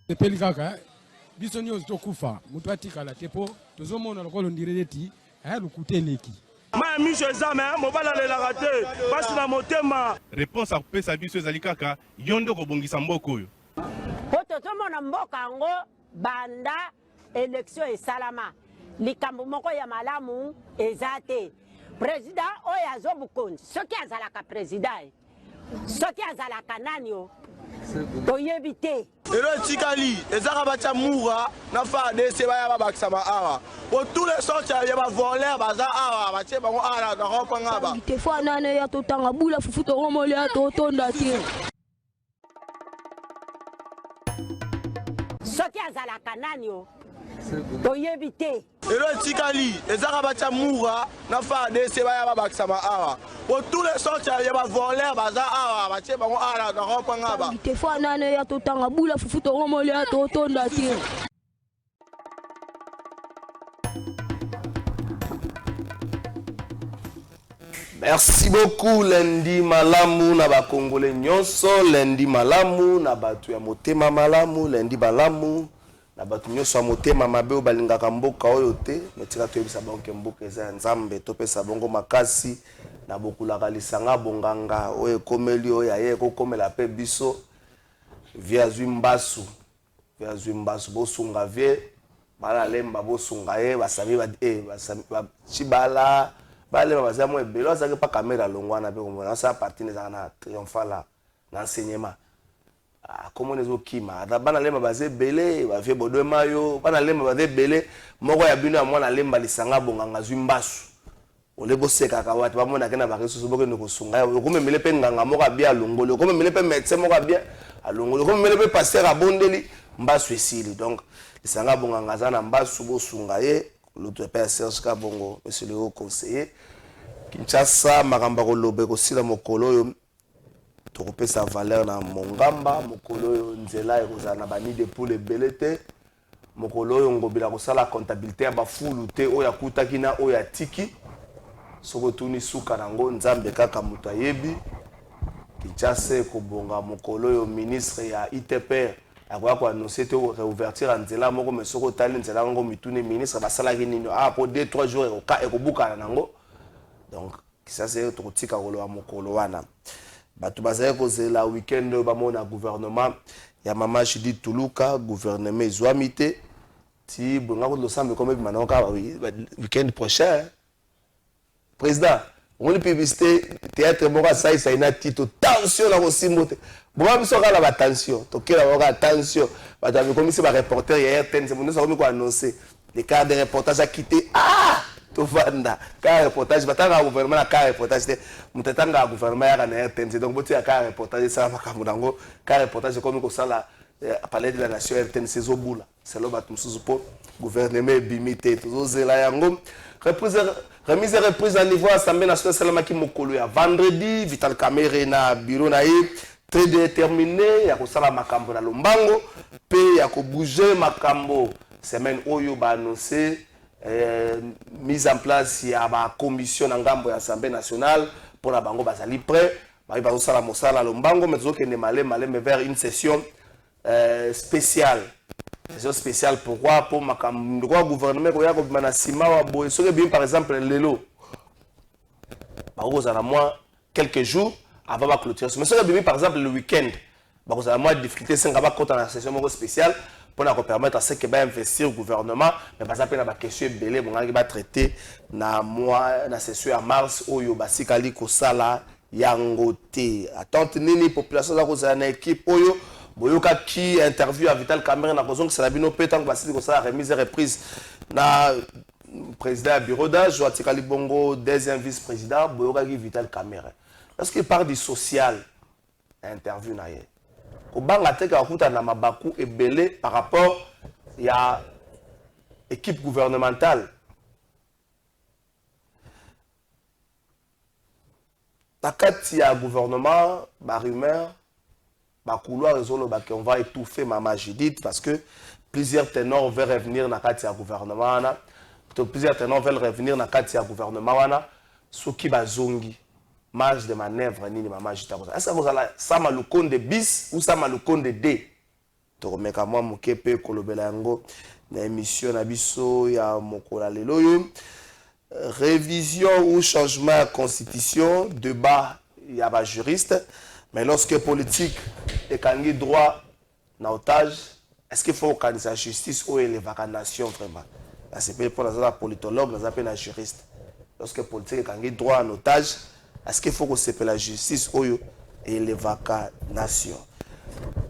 Epeli kaka biso nyonso tokufa mutu atikala tepo tozomona lokolo ndireti lukuteleki ma miso ezame mobala lelaka te basi na motema. Réponse akopesa biso ezali kaka yo nde kobongisa mboka oyo po tozomona mboka yango banda élection esalama likambo moko ya malamu eza te. Président oyo azobukonzi soki azalaka président soki azalaka nani o toyebi te. Elo etikali ezaka batia mura na FARDC baya babakisama awa po tous les sortes ya bavoleur baza awa batie bango awa na kopanga ba te fois nane ya totanga bula fufu toromoli ya totonda te. Soki azalaka nani o toyebi te. Elo etikali ezaka batia mura na FARDC baya babakisama awa po tous les sortes ya bavoleur baza awa batie bango awa na kopanga ba te fois nane ya totanga bula fufu toromoli ya totonda te. Merci beaucoup Lundi Malamu na ba Congolais nyonso, Lundi Malamu na batu ya motema malamu, Lundi Malamu na batu nyonso ya motema mabe o balingaka mboka oyo te, metika toyebisa bango mboka eza ya Nzambe topesa bongo makasi na bokulaka lisanga bonganga oyo ekomeli oyo aye kokomela pe biso via Zwimbasu bosunga vie bala lemba bosunga ye basabi ba chibala bale baza mo ebelo azaki pa caméra longwana pe komona sa partie nezaka na triomphal na enseignement comment nezo kima da bana lemba baze belé ba vie bodo mayo bana lemba baze belé moko ya bino ya mwana lemba lisanga bonganga Zwimbasu olebo seka ka wati bamona kena ba resusu boke ndiko sunga yo komemele pe nganga moko abia longolo komemele pe médecin moko abia alongolo komemele pe pasteur abondeli Mbasu esili donc lisanga bonganga za na Mbasu bosunga ye l'autre père Serge Kabongo monsieur le haut conseiller Kinshasa makamba kolobe kosila mokolo yo tokopesa valeur na mongamba mokolo yo nzela ekozala na bani de pour les belete mokolo yo ngobila kosala comptabilité ya bafulu te oya kutaki na oya tiki soko tuni suka nango Nzambe kaka mutu ayebi Kinshasa kobonga mokolo yo ministre ya ITPR akoya ko annoncer te réouverture en nzela moko mais soko tali nzela ngo mitune ministre basalaki nino po 2-3 jours ekobukana nango donc ça c'est tokotika kolo ya mokolo wana bato bazali kozela weekend oyo bamona gouvernement ya mama Judith Tuluka gouvernement ezwami te ti bonga kolosambe comme bimana ka weekend prochain président on li publicité théâtre moko saisa ina tito tension na kosimbo te bon biso kala ba tension tokela ba attention bato abikomisi ba reporter hier RTNC mon ça ko annoncer les cas de reportage a quitté to vanda ka reportage batanga gouvernement na ka reportage te mutetanga gouvernement ya na RTNC donc boti ya ka reportage ça makambo nango ka reportage comme ko sala palais de la nation RTNC zobula c'est lo bato mususu po gouvernement bimité to zela yango remise et reprise à niveau Assemblée nationale salamaki mokolo ya vendredi Vital Kamerhe na bureau na ye très déterminé ya kosala makambo na lombango pe ya ko bouger makambo semaine oyo ba annoncer mise en place ya ba commission na ngambo ya Assemblée nationale pour la bango bazali prêt ba kosala mosala lombango mais zokende malé vers une session spéciale. Session spéciale pourquoi pour makambo le gouvernement ko ya ko bimana sima wa boy soki bien par exemple lelo ba ko za na moi quelques jours avant la clôture mais soki bien par exemple le week-end ba ko za na moi difficulté singa ba kota na session moko spéciale pour na ko permettre à ce que ba investir gouvernement mais ba ça pe na ba question belé bon nga ba traiter na mois na session en mars oyo ba sikali ko sala yango te attente nini population za ko za na équipe oyo boyoka qui interview à Vital Kamerhe na kozong c'est la bino petango basili ko sala remise et reprise na président du bureau d'âge Watikali Bongo deuxième vice-président boyoka qui Vital Kamerhe parce qu'il parle du social interview na ye ko banga te ka kuta na mabaku ebele par rapport ya équipe gouvernementale takati ya gouvernement ba rumeur couloir on va étouffer Mama Judith parce que plusieurs ténors veulent revenir dans le gouvernement. Plusieurs ténors veulent revenir dans le gouvernement. Ce qui va zongi, marge de manœuvre, ni Mama Judith. Est-ce que vous avez ça le compte de bis ou ça le compte de D? tokomeka mwa moke pe kolobela yango na émission na biso ya mokola lelo yo. Révision ou changement à constitution, débat ya ba juriste, mais lorsque politique et kangi droit na otage, est-ce qu'il faut organiser la justice ou les vacanation vraiment? C'est pour la politologue, la juriste. Lorsque politique et kangi droit en otage, est-ce qu'il faut que c'est la justice ou et les vacanation?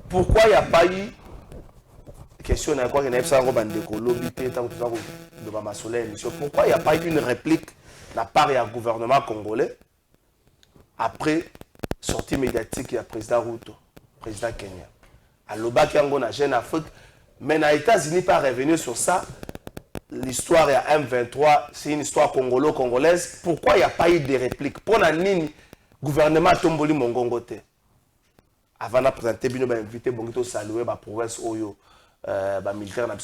Pourquoi il n'y a pas eu question de pourquoi il n'y a pas eu une réplique de la part du gouvernement congolais après sortie médiatique du président Ruto, président Kenya. À l'Oba qui a Jeune Afrique, mais les États-Unis pas revenu sur ça. L'histoire à M23, c'est une histoire congolaise. Pourquoi il n'y a pas eu de réplique? Pour la ligne, gouvernement Tomboli Mongongote. Avant de présenter, il a invité Bongito saluer la province Oyo. Militaire dans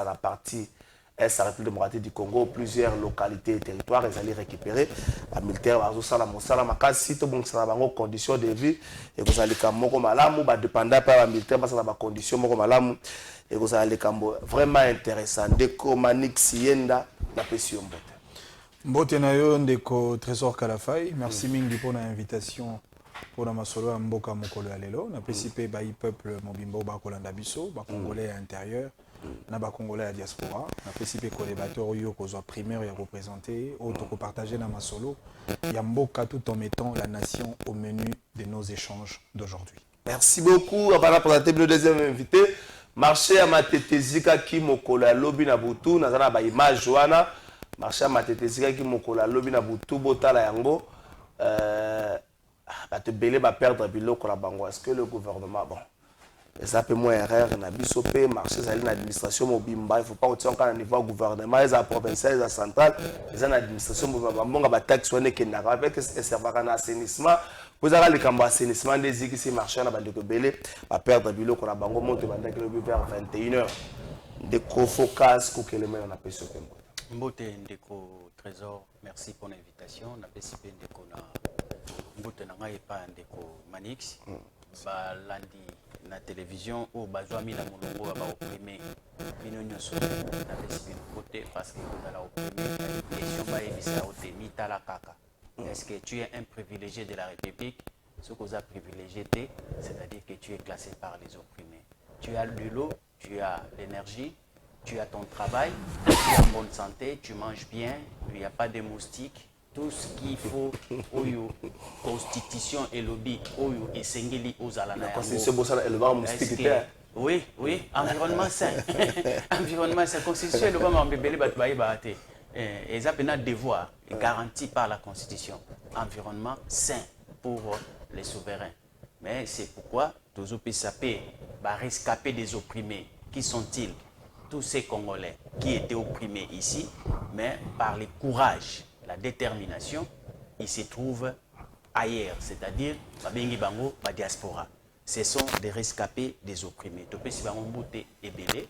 la partie Est la République démocratique du Congo, plusieurs localités et territoires, ils allaient récupérer. Les militaires vont faire des conditions de vie et vous allez dépendant par les militaires, parce que les conditions et vous allez vraiment intéressant. Deko Manik Sienda, la pression. Mbote na yo ndeko Trésor Kalafai, merci mingi pour l'invitation. Pour la masolo mboka mokolo ya lelo na PCP ba peuple mobimbo ba kolanda biso ba congolais intérieur na ba congolais à diaspora na PCP collaborateur oyo kozwa primaire ya représenter auto ko partager na masolo ya mboka tout en mettant la nation au menu de nos échanges d'aujourd'hui. Merci beaucoup. On va présenter le deuxième invité. Marché à Matetezika ki mokolo ya lobi na butu nazana ba image wana marché à Matetezika ki mokolo ya lobi na butu botala yango te belé va perdre biloko la bango. Est-ce que le gouvernement bon ça peut moins erreur na bisopé marché ça l'administration mobimba il faut pas retirer encore au niveau gouvernement les provincial les central les administration mobimba bonga ba taxe on est que na avec serveur en assainissement vous avez les cambo assainissement des qui c'est marché na bande ko belé va perdre biloko la bango monte bande que vers 21h de focus ko que les mains on appelle sopé mbote ndeko Trésor merci pour l'invitation na PCP ndeko na mbote na ngai pa ndeko Manix ba landi na télévision ou bazwami na molongo ba opprimer bino nyoso na PCP côté parce que dans la opprimer question ba ebisa ote mitala kaka. Est-ce que tu es un privilégié de la République? Ce qu'on a privilégié, c'est-à-dire que tu es classé par les opprimés. Tu as de l'eau, tu as l'énergie, tu as ton travail, tu es en bonne santé, tu manges bien, il n'y a pas de moustiques. Tout ce qu'il faut, oyo, constitution et lobby, oyo, et sengeli aux alana. La constitution, c'est le bar moustique. Oui, oui, environnement sain. Environnement sain. Constitution et le bar mbébélé, batbaï baate. Et ça, c'est un devoir garanti par la constitution. Environnement sain pour les souverains. Mais c'est pourquoi tous les sapés rescapés des opprimés. Qui sont-ils? Tous ces Congolais qui étaient opprimés ici, mais par le courage, la détermination, ils se trouvent ailleurs, c'est-à-dire Babengi Bango, la diaspora. Ce sont des rescapés des opprimés. Topé si Bango Mboute et Belé,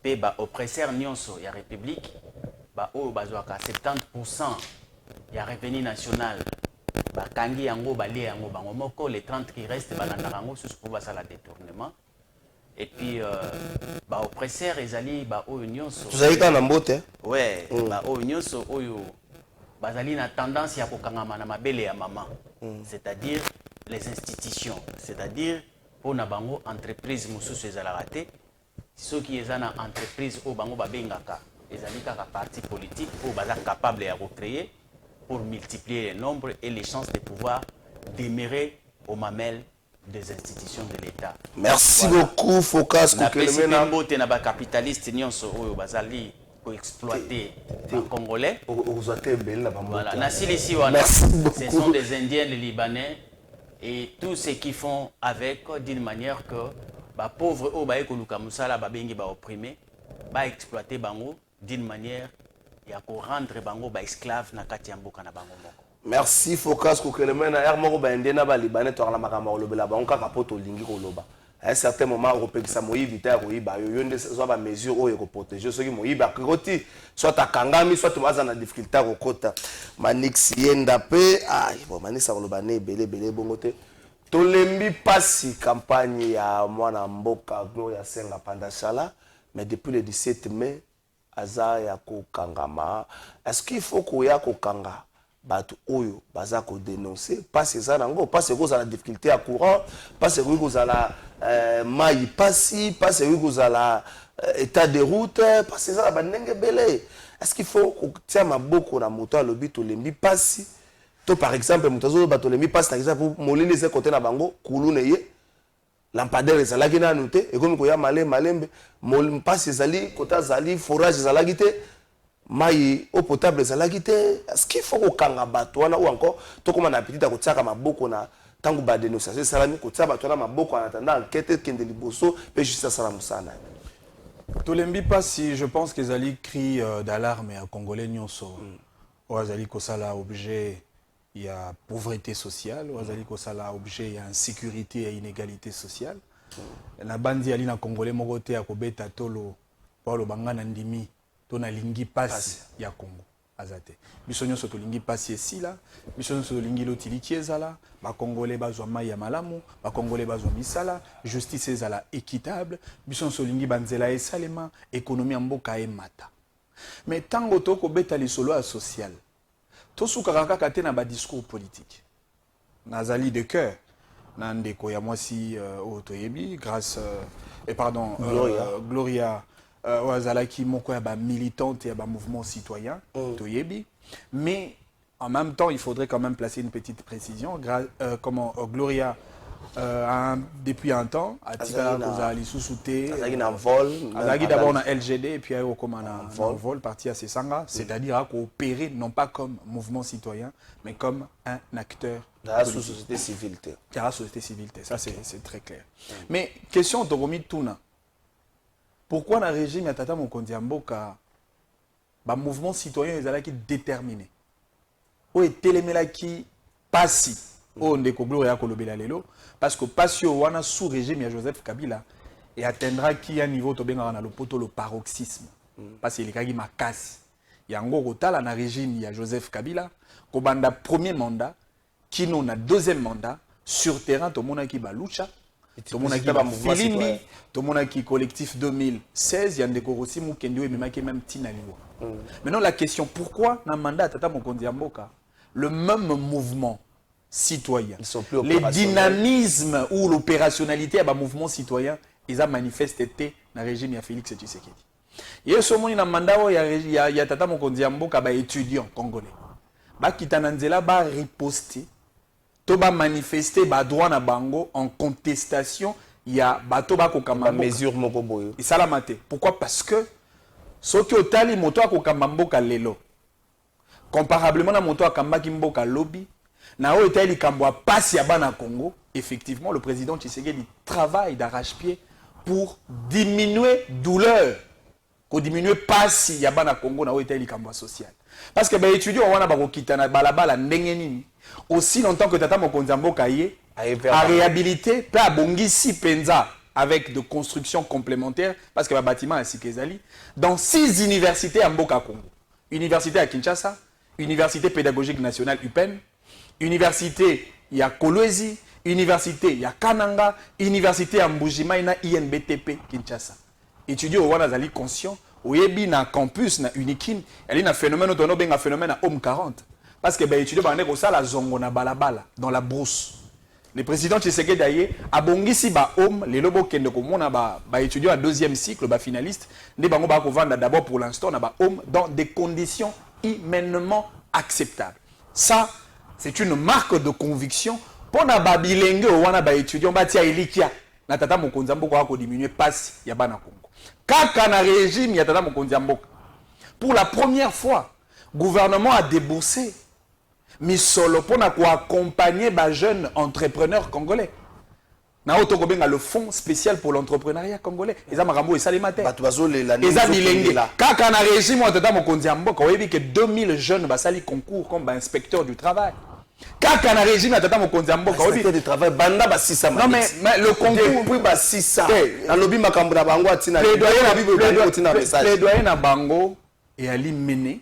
pe ba oppresseur nyonso ya République, ba o bazwaka 70% ya revenu national, ba kangi yango balé yango bango moko, les 30 qui restent balandarango sous pour basala détournement. Et puis ba oppresseur ezali ba o nyonso. Vous avez quand Mbote? Ouais, ba o nyonso oyo bazali na tendance ya kokangama na mabele ya maman, c'est-à-dire les institutions, c'est-à-dire pour na bango entreprise mususu ezalaka te, ceux qui sont na entreprise au bango babengaka ezali kaka parti politique ou baza capable ya recréer pour multiplier les nombres et les chances de pouvoir demeurer aux mamelles des institutions de l'État. Merci beaucoup Focus na PCP mbote na ba capitaliste nyonso oyo bazali pour exploiter les Congolais. Voilà. Ce sont des Indiens, les Libanais et tous ceux qui font avec d'une manière que les pauvres opprimés exploiter bango d'une manière et à rendre bango esclaves na kati ya mboka na bango moko. Merci Focus Kokeleme na moko ba Indiens ba Libanais to la makama lobela bango kaka poto lingi ko loba. À un certain moment, on peut éviter à mesure où il faut protéger ceux qui m'ont soit à Kangami, soit à la difficulté au côté. Manix Yendapé, ah, bon, Manix a le belé, belé, bongoté. tolembi pasi campagne ya mwana mboka Gloria Senga Pandachala, mais depuis le 17 mai aza ya kokangama. Est-ce qu'il faut koya kokanga bato oyo baza ko dénoncer pasi za nango, pasi ko za la difficulté à courant, pasi ko za la mai pasi, pasi ko za la état de route, pasi za ba ndenge belé. Est-ce qu'il faut ko tia maboko na moto alobi tolembi pasi? To par exemple mutazo bato lembi pasi na exemple molili ze côté na bango kulune ye lampadaire ezalaki nanu te ekomi koya malembe mpasi ezali kota ezali forage ezalaki te mai eau potable ezalaki te. Est-ce qu'il faut kokanga bato wana ou encore tokoma na apetite ya kotiaka maboko na ntango badénonciation esalami kotia bato wana maboko en attendant enquête ekende liboso mpe justice asala mosala. tolembi pasi, je pense que ezali cri d'alarme ya congolais nyonso oyo azali kosala objet il y a pauvreté sociale, wazali ko sala objet il y a insécurité et inégalité sociale. Na bandi ali na congolais mokote ya kobeta tolo Paulo bangana ndimi to na lingi pasi ya Congo azate. Biso nyonso to lingi pasi esila, biso nyonso to lingi lotiliki ezala, ba congolais bazwa mai ya malamu, ba congolais bazwa misala, justice ezala équitable, biso nyonso lingi banzela esalema, économie mboka emata. Mais tango to kobeta lisolo ya social. Tosuka kaka te na ba discours politique. Nazali de cœur. Nandeko ya mwasi otoyebi grâce Gloria Wazalaki moko ya ba militante ya ba mouvement citoyen toyebi, mais en même temps il faudrait quand même placer une petite précision. Comment Gloria depuis un temps atika kozali susute azaki na vol, azaki d'abord na LGD et puis au comme na vol parti à Sesanga, c'est-à-dire à coopérer non pas comme mouvement citoyen mais comme un acteur de la société civile. La société civile, ça c'est très clair. Mais question Togomi Tuna. Pourquoi dans le régime ya Tata Mokonzi Mboka ba mouvement citoyen ezalaki déterminé o etelemela-ki pasi o ndeko Gloria kolobela lelo parce que pasio wana sous régime ya Joseph Kabila et atteindra qui un niveau to benga na lopoto le paroxysme parce qu'il kagi makasi yango kotala na régime ya Joseph Kabila ko banda premier mandat qui non na deuxième mandat sur terrain to mona ki balucha to mona ki ba Filimbi to mona ki collectif 2016 yandeko Rossi Mukendi memaki même tina liwa. Maintenant la question, pourquoi dans le mandat Tata Mokonzi Mboka le même mouvement citoyen, les dynamismes ou l'opérationnalité à mouvement citoyen, ils ont manifesté dans le régime de Félix Tshisekedi. Et ce moment dans le mandat il y a Tata Mokonzi Mboka ba étudiant congolais. Ba kitananzela ba riposter, to ba manifester ba droit na bango en contestation, il y a bato ba kokamba mesure moko boyo. Et ça la maté. Pourquoi? Parce que soki otali moto akokamba mboka lelo comparablement na moto akambaki mboka lobi na o etali kambo pasi ya bana Congo, effectivement le président Tshisekedi travaille d'arrache-pied pour diminuer douleur, pour diminuer pasi ya bana Congo na o etali kambo social. Parce que ba étudiants wana bakokita na balabala ndenge nini aussi longtemps que Tata Mokonzi Mboka ye a réhabilité pe abongisi penza avec de constructions complémentaires, parce que le bâtiment est Sikezali, dans 6 universités à Mboka Congo. Université à Kinshasa, Université pédagogique nationale UPEN, Université à Kolwezi, Université à Kananga, Université à Mbujimaina INBTP Kinshasa. Étudiants au Wanazali conscient, au Yebi na campus na Unikin, il y a un phénomène autour un phénomène à Homme 40. Parce que les étudiants ont ça la zongo na balabala, dans la brousse. Le président Tshisekedi d'ailleurs a bongisi ba homme les lobo kende ko mona ba étudiant à deuxième cycle ba finaliste ne bango ba ko vendre d'abord pour l'instant na ba homme dans des conditions humainement acceptables. Ça c'est une marque de conviction pour na ba bilenge wana ba étudiant ba tia elikia na Tata Mokonzi Mboka ko diminuer passe ya bana Congo. Kaka na régime ya Tata Mokonzi Mboka pour la première fois gouvernement a déboursé misolo pour accompagner les jeunes entrepreneurs congolais. Na otokobenga le fonds spécial pour l'entrepreneuriat congolais. Eza makambo esali matin. Eza bilenge. Kaka na régime wa Tata Mokonzi Mboka oyebi que 2000 jeunes basali concours comme inspecteur du travail. Kaka na régime wa Tata Mokonzi Mboka oyebi du travail banda ba 600. Non mais le concours puis ba 600. Na lobi makambo na bango atina. Plaidoyer na bango et ali mené.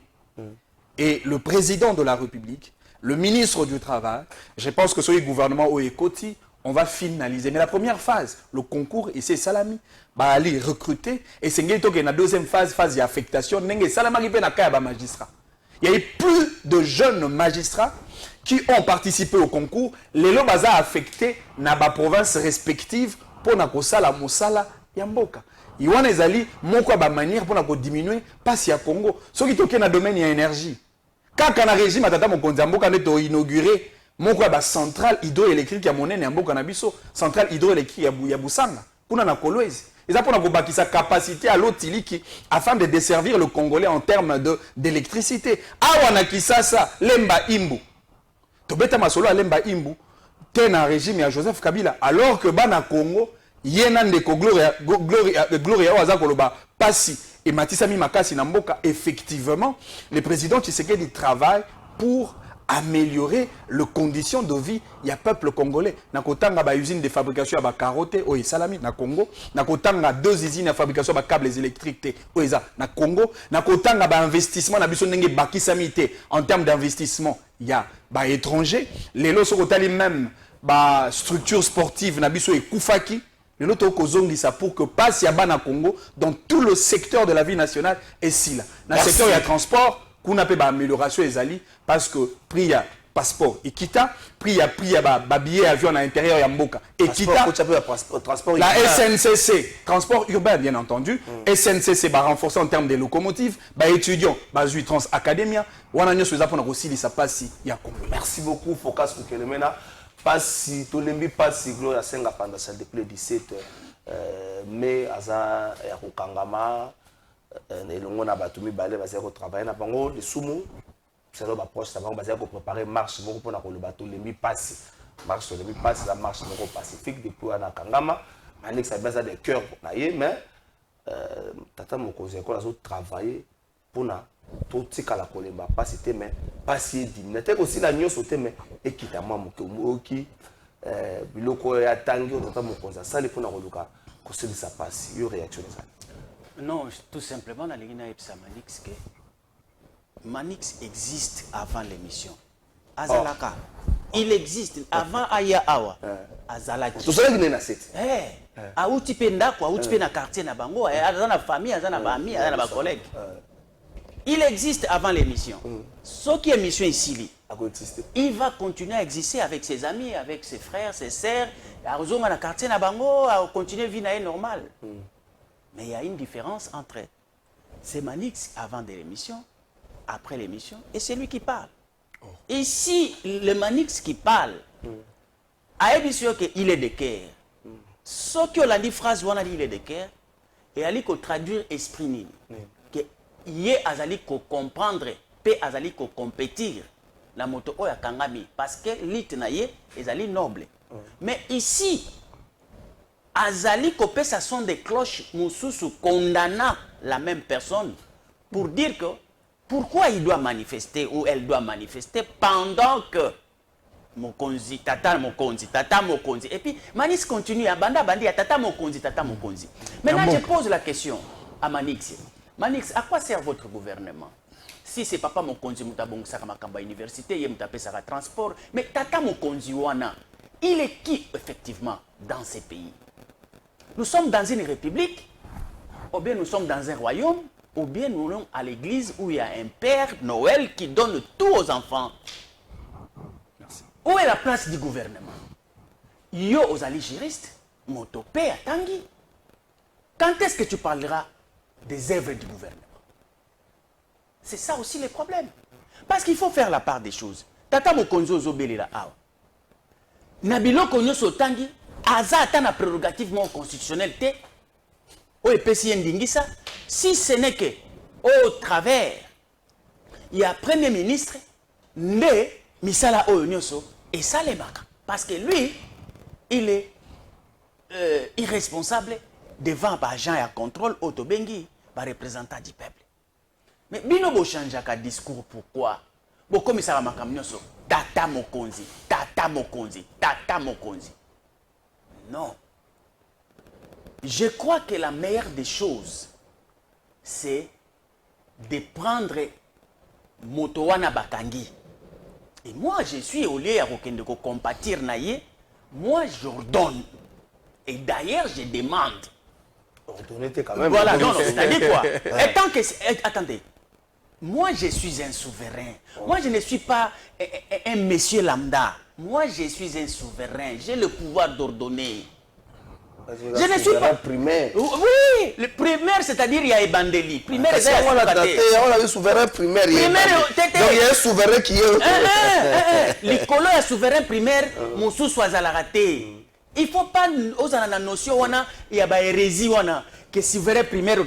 Et le président de la République, le ministre du Travail, je pense que ce gouvernement au Ekoti on va finaliser. Mais la première phase, le concours, et c'est Salami, va aller recruter. Et c'est la deuxième phase, phase d'affectation. Salama qui peut na magistrat. Il y a eu plus de jeunes magistrats qui ont participé au concours. Les lots sont affectés dans les provinces respectives pour la mosala yamboka. Il y a une manière pour diminuer passe ya Congo. Ce qui est dans le domaine de l'énergie. Quand on a régime à Tata Mokonzi Yamboka a inauguré la centrale hydroélectrique ya monene Yamboka na biso, centrale hydroélectrique ya Busanga, pour na Kolwezi. Et ça pour sa capacité à l'Otiliki afin de desservir le Congolais en termes d'électricité. Awana Kisasa, Lemba Imbu. Tobeta Masolo à Lemba Imbu, ten un régime à Joseph Kabila, alors que Bana Congo, Yenandeko Gloria Owazakoloba, Passi et Matisami Makasi Namboka, effectivement, le président Tshisekedi travaille pour améliorer les conditions de vie du peuple congolais. Nakotanga ba usine de fabrication à carotte au Salami na Congo, nakotanga 2 usines de fabrication de câbles électriques au na Congo, nakotanga ba investissement na biso ndenge bakisamité en termes d'investissement il y a ba étranger, les lots sont même ba structure sportive na biso et Koufaki, les lots kozongisa pour que passe ya bana Congo dans tout le secteur de la vie nationale et si là. Dans le secteur il transport qu'on appelle amélioration ezali parce que prix à passeport et quitta prix à billet avion à l'intérieur ya mboka et quitta la SNCC transport urbain bien entendu SNCC va renforcer en termes de locomotives étudiants zui trans academia wana nyoso za pona aussi lisa pasi ya Congo. Merci beaucoup Focas Kukelemena pasi tolembi pasi Gloria Senga pendant celle depuis le 17 mai aza ya kokangama elongo na batumi bale bazali ko travailler na bango le sumu c'est là proche ça va bazali ko préparer marche moko pona ko le bateau lembi passe marche lembi passe la marche moko pacifique depuis na kangama Malik ça besoin de cœur na ye mais tata Mokonzi ko azo travailler pona to tika la kolemba passe te mais passe dimina te aussi la nyoso te mais ekitama moki biloko ya tangi tata Mokonzi ça le pona ko luka ko se ça passe yo réaction ça. Non, tout simplement, dans Manix, que Manix existe avant l'émission. Azalaka. Il existe avant Aya Awa. Azalaki. Tout ça, il est nassé. Aouti Penda, quoi, Aouti Penda quartier na bango, dans la famille, dans la famille, dans la collègue. Il existe avant l'émission. Ce qui est émission ici, il va continuer à exister avec ses amis, avec ses frères, ses sœurs. Dans la quartier na bango, à continuer à vivre normal. Mais il y a une différence entre c'est Manix avant de l'émission, après l'émission, et c'est lui qui parle. Et si le Manix qui parle, a dit qu'il est de cœur, ce que la dit phrase, on a dit il est de cœur, et il faut traduire esprit que il est azali ko comprendre, pe azali ko compétir la moto oya kangami, parce que l'it na ye est noble. Mais ici, Azali Kopé, ça sont des cloches Moussoussou condamnant la même personne pour dire que pourquoi il doit manifester ou elle doit manifester pendant que Mokonzi, Tata Mokonzi, Tata Mokonzi. Et puis Manix continue à Banda Bandi à Tata Mokonzi, Tata Mokonzi. Maintenant je pose la question à Manix. Manix, à quoi sert votre gouvernement? Si c'est Papa Mokonzi Moutabong Sakamakamba Université, il m'a ça transport, mais Tata Mokonzi Wana, il est qui effectivement dans ces pays? Nous sommes dans une république, ou bien nous sommes dans un royaume, ou bien nous sommes à l'église où il y a un père Noël qui donne tout aux enfants. Merci. Où est la place du gouvernement? Yo aux alliés juristes, Motopé à Tanguy. Quand est-ce que tu parleras des œuvres du gouvernement? C'est ça aussi le problème. Parce qu'il faut faire la part des choses. Tata Mokonzo Zobele la Awa. Nabilo Konyoso Tanguy. Aza atana prérogative constitutionnelle au EPC Ndingisa, si ce n'est que au travers il y a premier ministre né Misala Oyonyoso et Salemaka parce que lui il est irresponsable devant agent et contrôle autobengi par représentant du peuple. Mais bino bo changeaka discours pourquoi? Bo commissaire Makamnyoso Tata Mokonzi, Tata Mokonzi, Tata Mokonzi. Non. Je crois que la meilleure des choses, c'est de prendre Motowana Bakangi. Et moi, je suis au lieu de compatir naïe moi j'ordonne. Et d'ailleurs, je demande. Ordonner, quand même. Voilà, non, c'est-à-dire quoi? Étant que, attendez, moi je suis un souverain. Moi je ne suis pas un monsieur lambda. Moi je suis un souverain. J'ai le pouvoir d'ordonner. Je ne suis pas primaire. Oui, le primaire, c'est-à-dire il y a Ebandeli. Primaire, on a un souverain primaire. Donc il y a un souverain qui est. L'écolo est souverain primaire, Moussou soit à la raté. Il ne faut pas, aux la notion, il y a hérésie, que souverain primaire,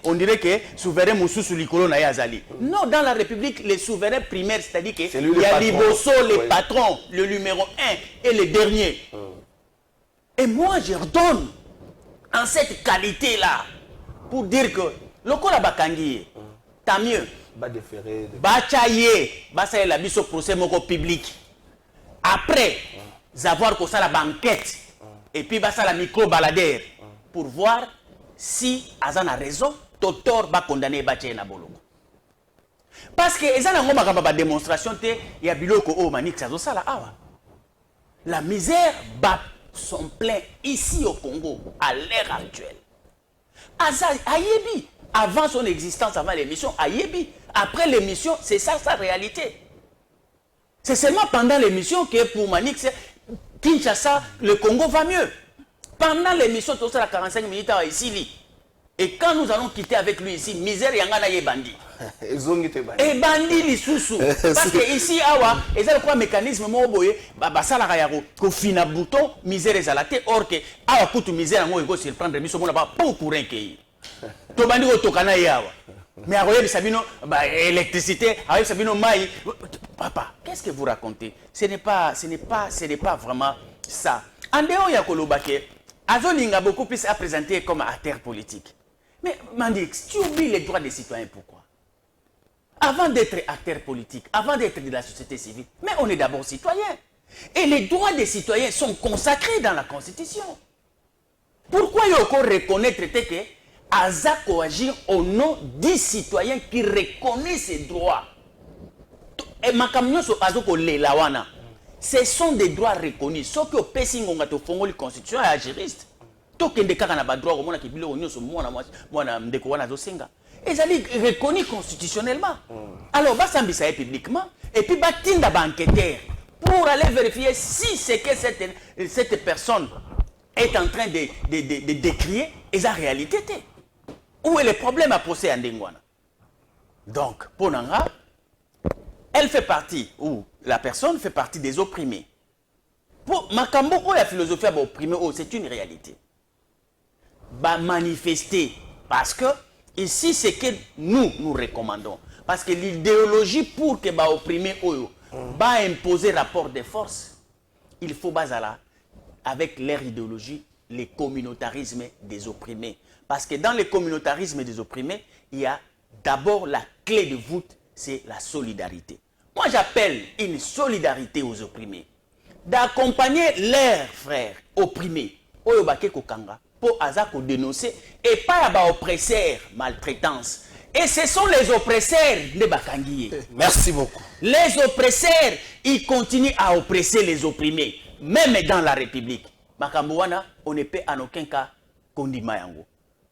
on dirait que souverain Moussou sous l'écolo n'a yazali. Non, dans la République, les souverains primaires, c'est-à-dire qu'il y a Liboso, les patrons, le numéro 1 et le dernier. Et moi, je redonne en cette qualité-là pour dire que le Kola Bakangi, tant mieux. Bachaye, Basa la biso procès moko public. Après avoir que ça la banquette et puis Basa la micro baladère pour voir si Azan a raison, Totor va condamner Bachaye na bolongo. Parce que Azan a ngoma démonstration te ya biloko o manik sazo sala awa. La misère bat sont pleins ici au Congo à l'ère actuelle. Ayebi, avant son existence, avant l'émission, Ayebi, après l'émission, c'est ça sa réalité. C'est seulement pendant l'émission que pour Manix, Kinshasa, le Congo va mieux. Pendant l'émission, tout ça, 45 minutes ici. Et quand nous allons quitter avec lui ici, misère yangana ye bandi. Et bandi li sousou. Parce que ici, awa, et ça le mécanisme moboye, ça la rayaro, ko fina bouton, misère ezalate, or que awa kutu misère ngo ego surprendre miso mona ba pour courir que. To bandi ko tokana yawa. Mais aroye sabino électricité, aroye sabino mai. Papa, qu'est-ce que vous racontez? Ce n'est pas vraiment ça. En dehors ya kolobake, Azolinga beaucoup plus à présenter comme acteur politique. Mais Mandix, tu oublies les droits des citoyens, pourquoi? Avant d'être acteur politique, avant d'être de la société civile, mais on est d'abord citoyen. Et les droits des citoyens sont consacrés dans la Constitution. Pourquoi il faut reconnaître que Azako agir au nom des citoyens qui reconnaissent ces droits? Et ma camion sur Azako Lelawana, ce sont des droits reconnus. Sauf que au Pessing, on a tout la Constitution et juriste. Tout le monde a droit au monde qui bilo au moi mdekowana zosenga. Et ça dit reconnu constitutionnellement. Alors basambisa publiquement et puis batinda banqueter pour aller vérifier si c'est que cette personne est en train de décrier et sa réalité. Où est le problème à procès en Ndengwana? Donc pour Nanga, elle fait partie, ou la personne fait partie des opprimés. Pour Makambo, la philosophie opprimé, c'est une réalité. Bah manifester parce que ici c'est que nous recommandons parce que l'idéologie pour que bah opprimer bah imposer rapport de force, il faut basala avec leur idéologie les communautarismes des opprimés, parce que dans le communautarisme des opprimés il y a d'abord la clé de voûte, c'est la solidarité. Moi j'appelle une solidarité aux opprimés d'accompagner leurs frères opprimés oyo bake kokanga pour Azako dénoncer et pas à oppresseurs, maltraitance. Et ce sont les oppresseurs de Bakangié. Merci beaucoup. Les oppresseurs, ils continuent à oppresser les opprimés, même dans la République. Makambouana, on ne peut en aucun cas condamner yango.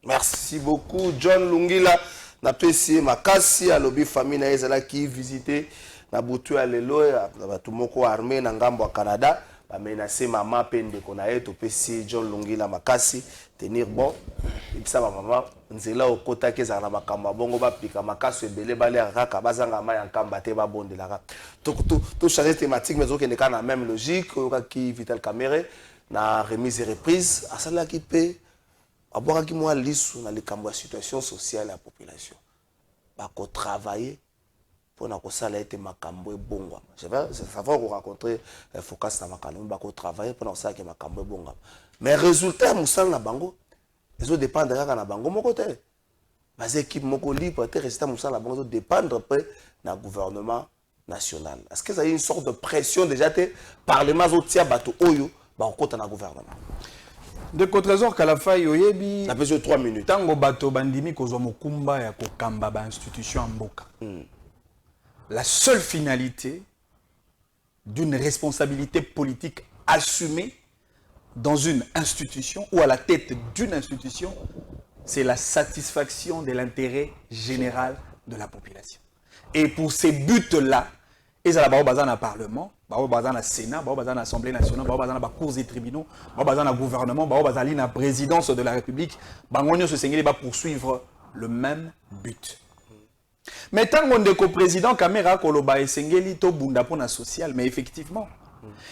Merci beaucoup, John Lungila. Na pesi makasi à lobby famille na ezala qui visiter na butu à lelo tout moko armé na ngambo au Canada. Menacé maman pende konae to pesi John Lungila makasi tenir bon et puis ça maman nzela okota ke za na makamba bongo ba pika makaso ebele bale raka bazanga ma yankamba te ba bondela to changer thématique mais aucun cas na même logique qui Vital Kamerhe na remise et reprise asala ki pe abora ki moi lisu na likambo ya situation sociale ya population ba ko travailler pour na kosala ete makambo ebongwa. Ça va vous rencontrer focus na makambo ba ko travailler pour na kosala ke makambo ebongwa. Mais résultat musala na bango ezo dépendre kaka na bango moko te. Bas équipe moko libre te résultat musala na bango ezo dépendre pe na gouvernement national. Est-ce que ça y a une sorte de pression déjà te parlement zo tia bato oyo ba kota na gouvernement? De Trésor Kalafai oyebi na besoin de 3 minutes. Tango bato bandimi kozwa mokumba ya kokamba ba institution mboka. La seule finalité d'une responsabilité politique assumer dans une institution ou à la tête d'une institution, c'est la satisfaction de l'intérêt général de la population. Et pour ces buts-là, ils ont dans le Parlement, dans le Sénat, dans l'Assemblée nationale, dans les cours et tribunaux, dans le gouvernement, dans la présidence de la République, ils vont poursuivre le même but. Mais tant qu'on est président Kamera Koloba et Sengeli to bunda pona social, mais effectivement,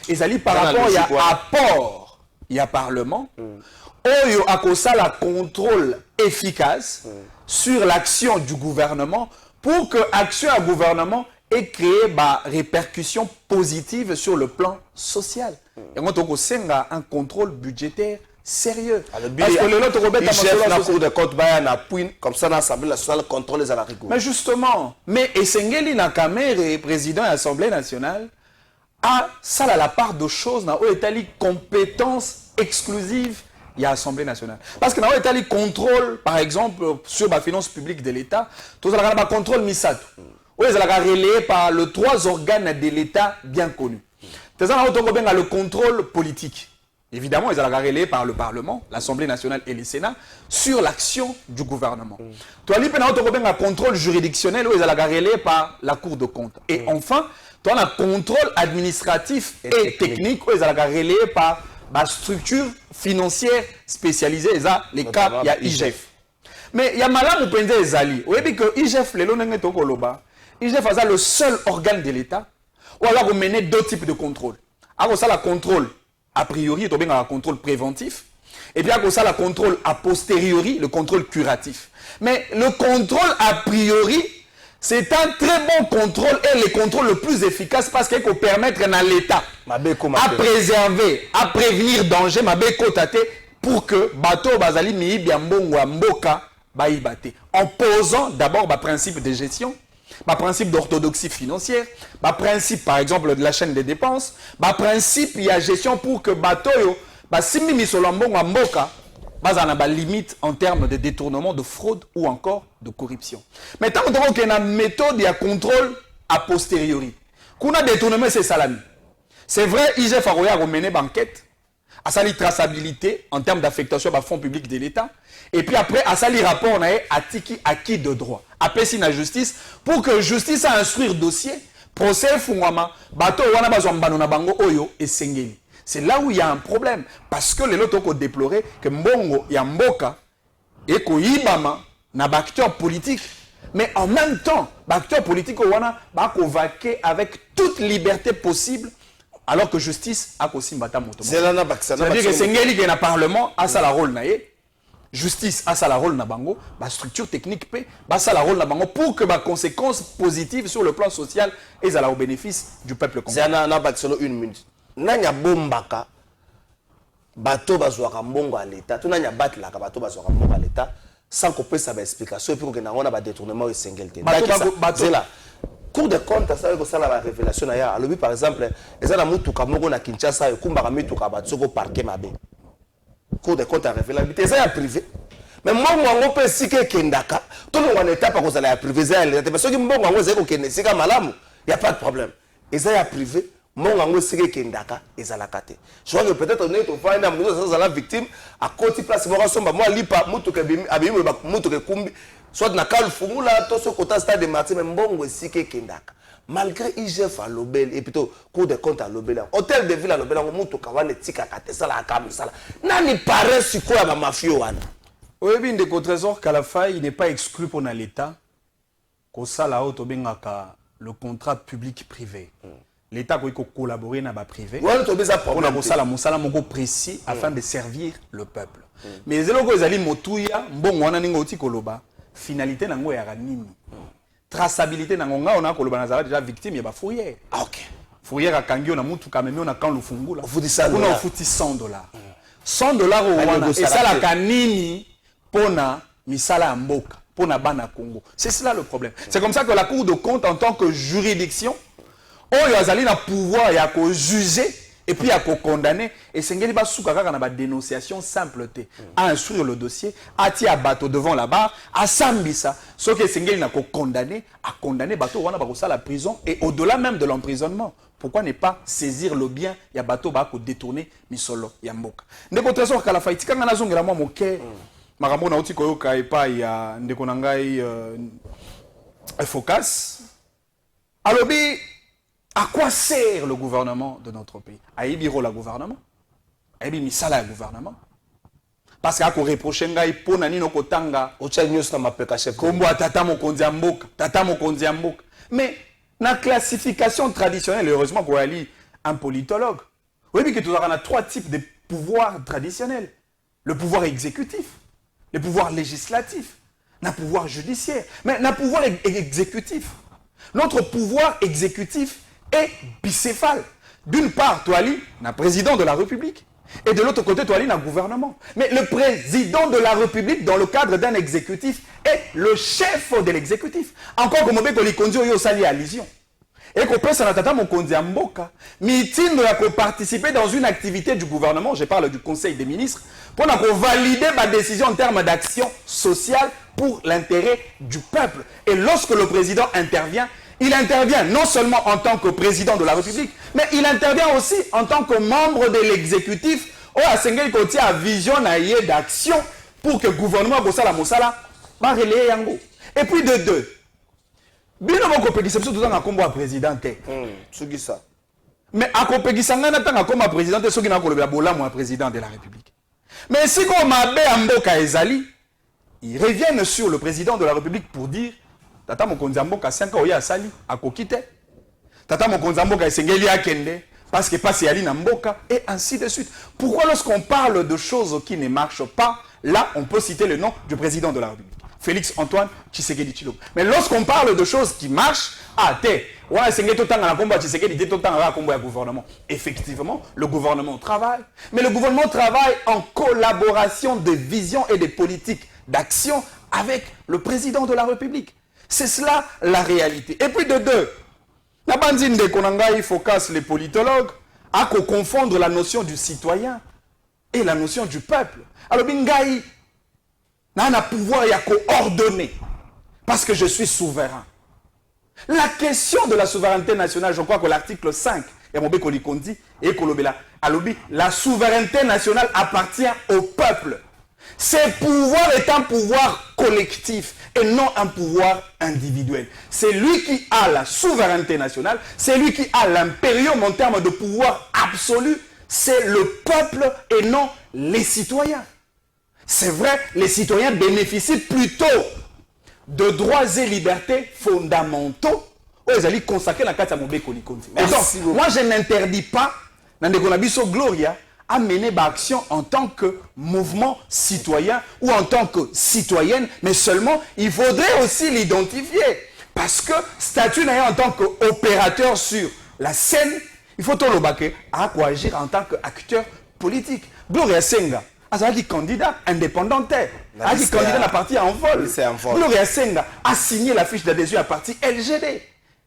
et ça par rapport il y a apport, il y a parlement, il y a la contrôle efficace sur l'action du gouvernement pour que l'action du gouvernement ait créé des répercussions positives sur le plan social. Et on a un contrôle budgétaire sérieux. Parce que l'autre la Cour de compte comme ça l'Assemblée nationale contrôle les alaricots. Mais justement, mais Essengeli Nakamere, président de l'Assemblée nationale, a ça la part de choses dans l'État compétence exclusive il y a l'Assemblée nationale. Parce que dans l'État contrôle, par exemple, sur la finance publique de l'État, tout ça a un contrôle MISAT. Où ils sont relayés par les 3 organes de l'État bien connus. Tout ça a le contrôle politique. Évidemment, ils sont relayés par le Parlement, l'Assemblée nationale et le Sénat sur l'action du gouvernement. Tu as un contrôle juridictionnel où ils sont relayés par la Cour de compte. Et enfin, tu as un contrôle administratif et technique où ils sont relayés par la structure financière spécialisée, les cas, il y a IGF. Mais il y a Malam Upende Ezali. Vous voyez que IGF, IGF est le seul organe de l'État où alors on menait 2 types de contrôle. Alors ça, le contrôle a priori, il y a un contrôle préventif. Et puis il y a le contrôle a posteriori, le contrôle curatif. Mais le contrôle a priori, c'est un très bon contrôle et le contrôle le plus efficace parce qu'il peut permettre à l'État à préserver, à prévenir danger, pour que bateau bazali mi biambongo mboka baibate. En posant d'abord le principe de gestion, le principe d'orthodoxie financière, le principe par exemple de la chaîne des dépenses, le principe il y a gestion pour que bateau si mi solambongo mboka a une limite en termes de détournement, de fraude ou encore de corruption. Mais tant qu'il y a une méthode de contrôle a posteriori, qu'on a détournement, c'est salami. C'est vrai, IGF a mené une enquête, à sa traçabilité en termes d'affectation à fonds publics de l'État, et puis après, à sa rapport, on a acquis de droit. Après, c'est la justice, pour que la justice a instruire le dossier, procès Fungwama, bateau wana bazwambano na bango oyo et Sengeli. C'est là où il y a un problème. Parce que les autres ont déploré que Mbongo et Mboka et Koyibama n'a pas d'acteur politique. Mais en même temps, l'acteur politique va convainquer avec toute liberté possible alors que justice a aussi mbata moto. C'est-à-dire que Sengeli qui est dans le Parlement a ça la rôle naé. Justice a ça la rôle na bango, la structure technique peut a ça la rôle na bango pour que les conséquences positives sur le plan social aient au bénéfice du peuple congolais. C'est un 1 minute. Nanya bombaka bato bazwaka mbongo à l'état to nanya batlaka bato bazwaka mbongo à l'état sans qu'on puisse avoir explication et puis qu'on a un détournement et singularité bato là Cour de compte ça que ça la révélation ya alobi par exemple ezana mutuka moko na Kinshasa et kumbaka mituka batsoko parquet mabe Cour de compte a révélé ça ya privé mais moi on peut sike kendaka tout le monde état pas que ça la privé ça parce que mbongo ngo zeko kende sika malamu il y a pas de problème et ça ya privé mon ango sike kendaka ezalakate je crois que peut-être on est au point d'amour ça la victime à côté place mo somba moi lipa mutuka abimi mutuka kumbi soit na kal fungula to so kota stade de Martin mais mbongo sike kendaka malgré IGF à Lobel et plutôt Cour de compte à Lobel hôtel de ville à Lobel mutuka wane tika kate sala kam sala nani paraît siko ya mafio wana oyebi ndeko Trésor Kalafa il n'est pas exclu pour l'État ko sala auto bengaka le contrat public privé. L'État peut collaborer dans le privé. On a un précis afin de servir le peuple. Mais les gens qui ont motuya, finalité n'a pas nini. Traçabilité n'a pas koloba déjà victime, il y a fourrière. OK. Fourrière a kangi on a mutu quand même on a quand le fungula. On fout $100. On a fouti $100. $100 et ça la kanini pona misala mboka pona bana Congo. C'est cela le problème. C'est comme ça que la Cour de compte en tant que juridiction il y a pouvoir de juger et puis de condamner. Et c'est une dénonciation simple à instruire le dossier, à tirer bateau devant la barre, à Sambisa. Ce que c'est condamné, à condamner bateau à la prison et au-delà même de l'emprisonnement pourquoi ne pas saisir le bien ya bato ba ko détourner misolo ya mboka. Ndeko Trésor Kalafa itikanga nazongela mwa moke. Makambo na uti koyoka epa ya ndeko na ngai Focas. Alobi, à quoi sert le gouvernement de notre pays? Aïbiro le gouvernement? Aïbi misala le gouvernement? Parce qu'à quoi reprocher ngai po nani no kotanga ocha news na mapeka chef kombo tata mokonzi mboka, tata mokonzi mboka. Mais la classification traditionnelle, heureusement qu'on a lu un politologue. Oui, mais que tu as 3 types de pouvoirs traditionnels. Le pouvoir exécutif, le pouvoir législatif, le pouvoir judiciaire. Mais le pouvoir exécutif, notre pouvoir exécutif est bicéphale. D'une part, tu as lu le président de la République. Et de l'autre côté, tu as le gouvernement. Mais le président de la République, dans le cadre d'un exécutif, est le chef de l'exécutif. Encore comme on dit qu'on a sali à Lyon. Et qu'on pense à la tata Mokondi Mboka, meeting de participer dans une activité du gouvernement, je parle du Conseil des ministres, pour valider ma décision en termes d'action sociale pour l'intérêt du peuple. Et lorsque le président intervient, il intervient non seulement en tant que président de la République, mais il intervient aussi en tant que membre de l'exécutif ou à Sengel Koti à vision d'action pour que le gouvernement Gosala Mosala va relayer Yango. Et puis de deux, bien avant qu'on puisse tout à combat président. Mais à Kopekisanga n'a comme président, ce qui n'a pas le président de la République. Mais si on m'a Mboka Ezali, ils reviennent sur le président de la République pour dire Tata Mokonzi Mboka 5 ans, il y a Sali, à Kokite. Tata Mokonzi Mboka Sengeli Akende, parce que passe Yali Mboka, et ainsi de suite. Pourquoi lorsqu'on parle de choses qui ne marchent pas, là, on peut citer le nom du président de la République, Félix Antoine Tshisekedi Tshilombo. Mais lorsqu'on parle de choses qui marchent, effectivement, le gouvernement travaille. Mais le gouvernement travaille en collaboration de vision et de politique d'action avec le président de la République. C'est cela la réalité. Et puis de deux, la bandine de Konangai Focas, les politologues, a qu'à confondre la notion du citoyen et la notion du peuple. Alors Bingai n'a un pouvoir à coordonner parce que je suis souverain. La question de la souveraineté nationale, je crois que l'article 5, la souveraineté nationale appartient au peuple. Ce pouvoir est un pouvoir collectif et non un pouvoir individuel. C'est lui qui a la souveraineté nationale, c'est lui qui a l'impérium en termes de pouvoir absolu, c'est le peuple et non les citoyens. C'est vrai, les citoyens bénéficient plutôt de droits et libertés fondamentaux. Ils allaient consacrer la carte à mon béconi. Moi, je n'interdis pas, dans le Gloria, à mener ma action en tant que mouvement citoyen ou en tant que citoyenne, mais seulement il faudrait aussi l'identifier. Parce que statut en tant qu'opérateur sur la scène, il faut tout le baquer à quoi agir en tant qu'acteur politique. Gloria Senga, a dit candidat indépendant, a dit candidat à la partie en vol. Gloria Senga a signé la fiche d'adhésion à la partie LGD.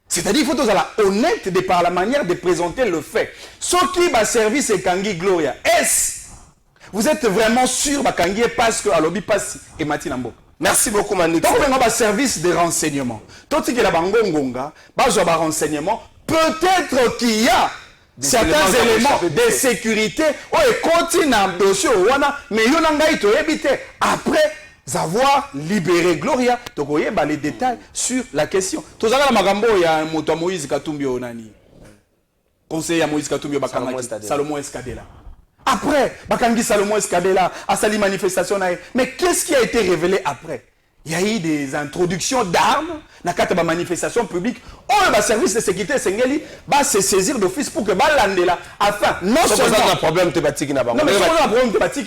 C'est-à-dire qu'il faut être honnête de par la manière de présenter le fait. Ce qui va servir c'est Kangi Gloria. Est-ce vous êtes vraiment sûr que Kangi parce que Alobi passe et Matina Mboka? Merci beaucoup Manix. Donc on a un service de renseignement. Tout ce qui est là bangongonga, un renseignement, peut-être qu'il y a certains éléments de sécurité ou continue un dossier mais il y a éviter après avoir libéré Gloria, donc vous voyez les détails sur la question. Tout ça, il y a un Moïse Katumbi Onani. Conseiller à Moïse Katumbi Salomon Escadela. Après, Bakangi Salomon Escadela a sali manifestation. Mais qu'est-ce qui a été révélé après? Il y a eu des introductions d'armes dans la manifestation publique. Le service de sécurité Sengeli va se saisir d'office pour que Balandela afin non seulement un problème thématique n'a pas. Non mais c'est un problème thématique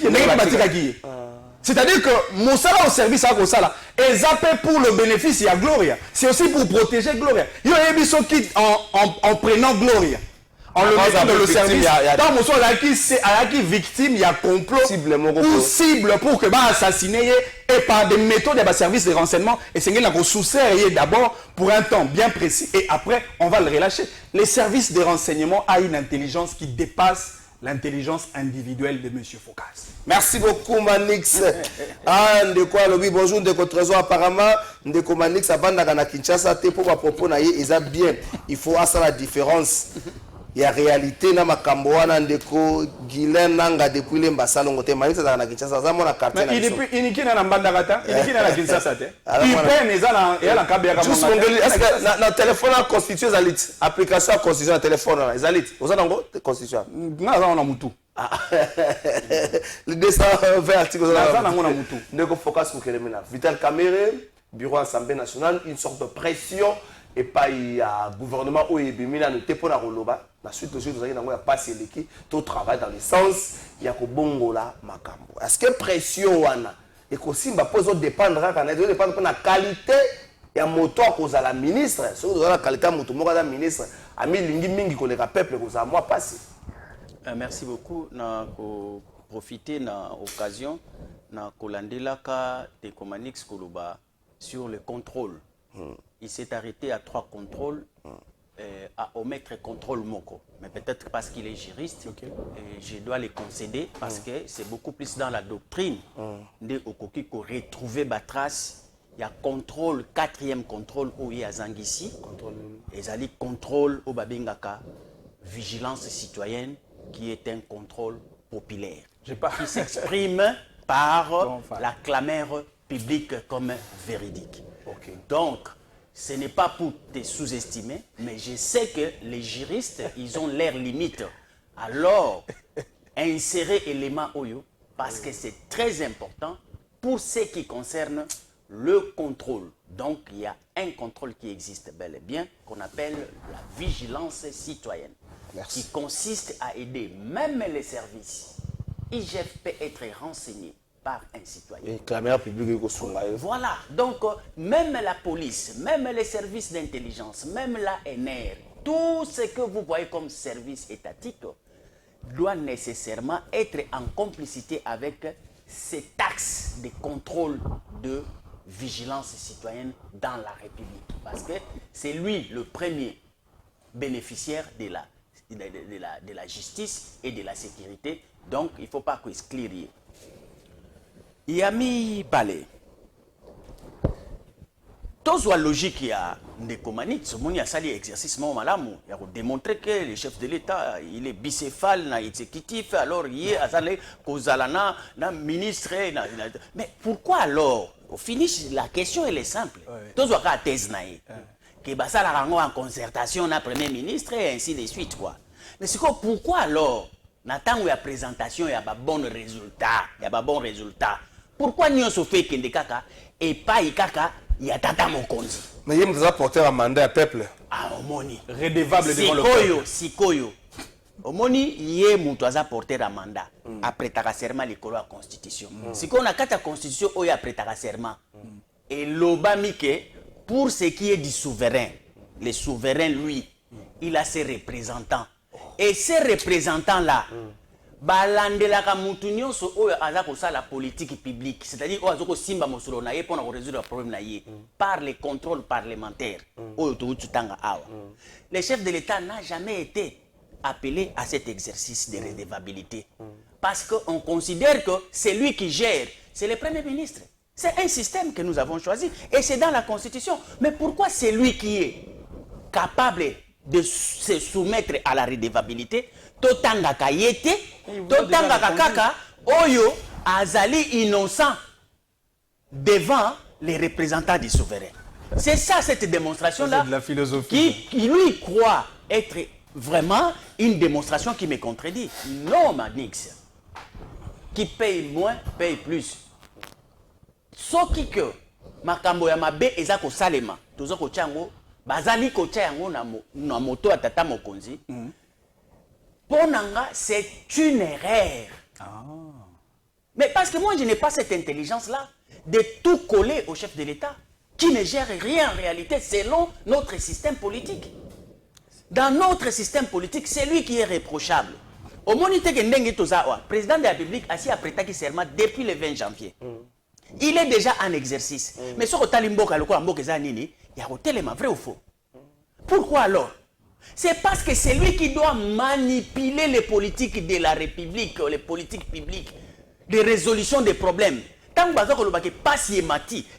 c'est-à-dire que Moussala au service à Moussala est zappé pour le bénéfice, il y a Gloria. C'est aussi pour protéger Gloria. Il y a des gens qui, en prenant Gloria, en le mettant dans le service, dans Moussala qui victime, il y a complot ou cible pour que assassiner et par des méthodes, il y a des services de renseignement et c'est qu'il soustraire d'abord pour un temps bien précis et après on va le relâcher. Les services de renseignement ont une intelligence qui dépasse l'intelligence individuelle de M. Focas. Merci beaucoup Manix. Ndeko Alobi, bonjour Ndeko Trésor. Apparemment, Ndeko Manix, avant d'aller à Kinshasa, pour ma propos, bien. Il faut faire la différence il y a réalité na makambo wana ndeko Guilain Nanga depuis les Mbasalongo te maïs za na Kinshasa za mona quartier na il est il na mbanda kata il na Kinshasa te il peine za na ya la kabia kama juste mongeli est-ce que na téléphone la constitution zalit application la constitution na téléphone na zalit oza nango constitution na za na mutu le 220 articles za nango na mutu ndeko focus ko kelemena Vital Kamerhe bureau Assemblée nationale une sorte de pression et pas il y a gouvernement où il bimina ne te pour la roloba la suite aussi vous avez dans pas sélecti tout travail dans le sens il y a ko bongola makambo est-ce que pression wana et ko simba pose dépendra quand elle dépend de la qualité ya moto ko za la ministre sur la qualité moto mo ka ministre ami lingi mingi ko le peuple ko za moi passer. Merci beaucoup na ko profiter na occasion na kolandela ka de Komanix Koloba sur le contrôle. Il s'est arrêté à 3 contrôles, à omettre contrôle Moko. Mais peut-être parce qu'il est juriste, et je dois le concéder parce que c'est beaucoup plus dans la doctrine de Okoki qu'on retrouve Batras. Il y a contrôle, 4e contrôle où il y a Zangissi. Et ça dit contrôle au Babengaka, vigilance citoyenne, qui est un contrôle populaire. Qui s'exprime par la clameur publique comme véridique. Donc, ce n'est pas pour te sous-estimer, mais je sais que les juristes, ils ont leurs limites. Alors, insérer élément Oyo, parce que c'est très important pour ce qui concerne le contrôle. Donc, il y a un contrôle qui existe bel et bien, qu'on appelle la vigilance citoyenne, qui consiste à aider même les services. IGF peut être renseigné par un citoyen. Et caméra publique. Voilà, donc même la police, même les services d'intelligence, même la NR, tout ce que vous voyez comme service étatique doit nécessairement être en complicité avec ces taxes de contrôle de vigilance citoyenne dans la République. Parce que c'est lui le premier bénéficiaire de la justice et de la sécurité. Donc, il ne faut pas exclure. Yami Balé. Tout la logique y a Ndekomanit, ce monde y a sali exercice malamu. Il a démontré que le chef de l'État, il est bicéphale, na exécutif, alors il est azalé kozalana, na ministre, mais pourquoi alors? Au finish, la question elle est simple. Tout la cas thèse naïe. Que basa la rango en concertation na premier ministre et ainsi de suite quoi. Mais c'est quoi pourquoi alors? N'attend la présentation il y a pas bon résultat, il y a pas bon résultat. Pourquoi nous sommes fait que kaka et pas kaka il y a tata mokonzi. Mais il y a porter un mandat à peuple. Ah omoni. Redevable devant le peuple. Sikoyo. Omoni yé mutu aza porter un mandat après ta serment l'école à constitution. Si qu'on a quatre constitution oyo après ta serment. Et l'obami que pour ce qui est du souverain, le souverain lui, il a ses représentants. Et ces représentants là balandelaka mutu nyonso oyo aza kosala politique publique, c'est-à-dire oyo azoko simba mosolo na ye pona ko résoudre le problème na ye par les contrôles parlementaires oyo tutanga awa. Le chef de l'État n'a jamais été appelé à cet exercice de redevabilité parce qu'on considère que c'est lui qui gère, c'est le Premier ministre. C'est un système que nous avons choisi et c'est dans la Constitution. Mais pourquoi c'est lui qui est capable de se soumettre à la redevabilité? Totanga kayete, totanga kaka, oyo azali innocent devant les représentants du souverain. C'est ça cette démonstration-là qui lui croit être vraiment une démonstration qui me contredit. Non, Manix. Qui paye moins, paye plus. Ce qui que makambo ya mabe ezako salema, tozoko chango, bazali ko chango na moto atata mokonzi. Ponanga, c'est une erreur. Mais parce que moi, je n'ai pas cette intelligence-là de tout coller au chef de l'État, qui ne gère rien en réalité selon notre système politique. Dans notre système politique, c'est lui qui est reprochable. Au monité que Ndengi Tozawa, président de la République, assis après Taki Serma depuis le 20 janvier. Il est déjà en exercice. Mais ce que Talimboka, le quoi, il y a un vrai ou faux. Pourquoi alors? C'est parce que c'est lui qui doit manipuler les politiques de la République, les politiques publiques, de résolution des problèmes. Tant que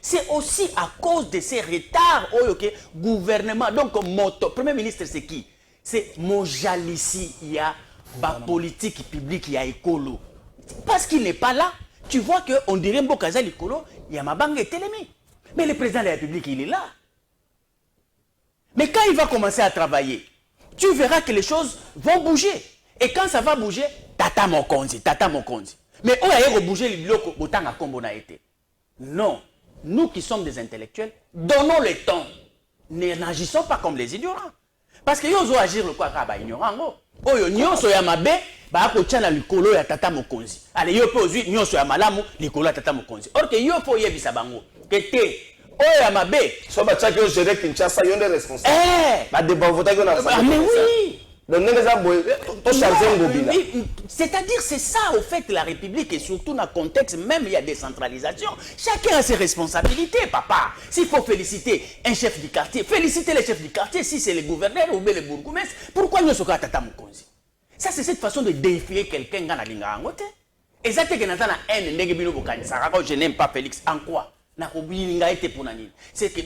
c'est aussi à cause de ces retards au gouvernement. Donc, Premier ministre, c'est qui? c'est Mojalissi, il y a la politique publique, il y a écolo. Parce qu'il n'est pas là, tu vois qu'on dirait Mbokaza l'écolo, il y a Mabanga et Télémi. Mais le président de la République, il est là. Mais quand il va commencer à travailler, tu verras que les choses vont bouger. Et quand ça va bouger, tata mon konzi. Mais on a bouger les blocs autant à comme on a été. Non, nous qui sommes des intellectuels, donnons le temps. N'agissons pas comme les ignorants. Parce que yo zo agir le quoi ba ignorant. Oyo nyonso ya mabe ba ko tchana likolo ya tata mokonzi. Allez yo po zui nyonso ya malamu likolo ya tata mokonzi. Or que yo fo yebisa bango. Que te oyo ya mabe so ba tchaki yo gérer Kinshasa yo ndé responsable. Ba débat voter ko na. Mais oui. C'est-à-dire, c'est ça, au fait, la République, et surtout dans le contexte, même il y a décentralisation. Chacun a ses responsabilités, papa. S'il faut féliciter un chef du quartier, féliciter les chefs du quartier, si c'est le gouverneur ou bien le bourgmestre, pourquoi nous sommes à Tata Mokonzi? Ça, c'est cette façon de défier quelqu'un dans la ligne à côté. Et ça, c'est que je n'aime pas Félix. En quoi? C'est que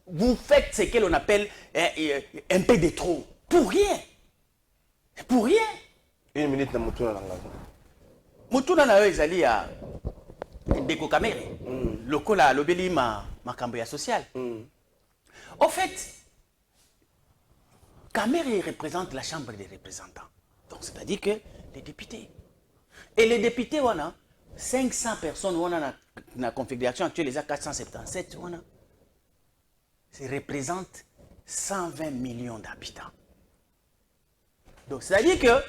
vous faites ce que l'on appelle un peu de trop. Pour rien. Pour rien. Une minute na Mutuna Langazo. Mutuna na ezali ya Ndeko Kamere. Lokola lobeli makambo ya social. En fait, Kamere représente la Chambre des représentants. Donc c'est-à-dire que les députés. Et les députés, on a 500 personnes, on a la configuration actuelle, les a 477, on a. Ça représente 120 millions d'habitants. Donc, c'est-à-dire que,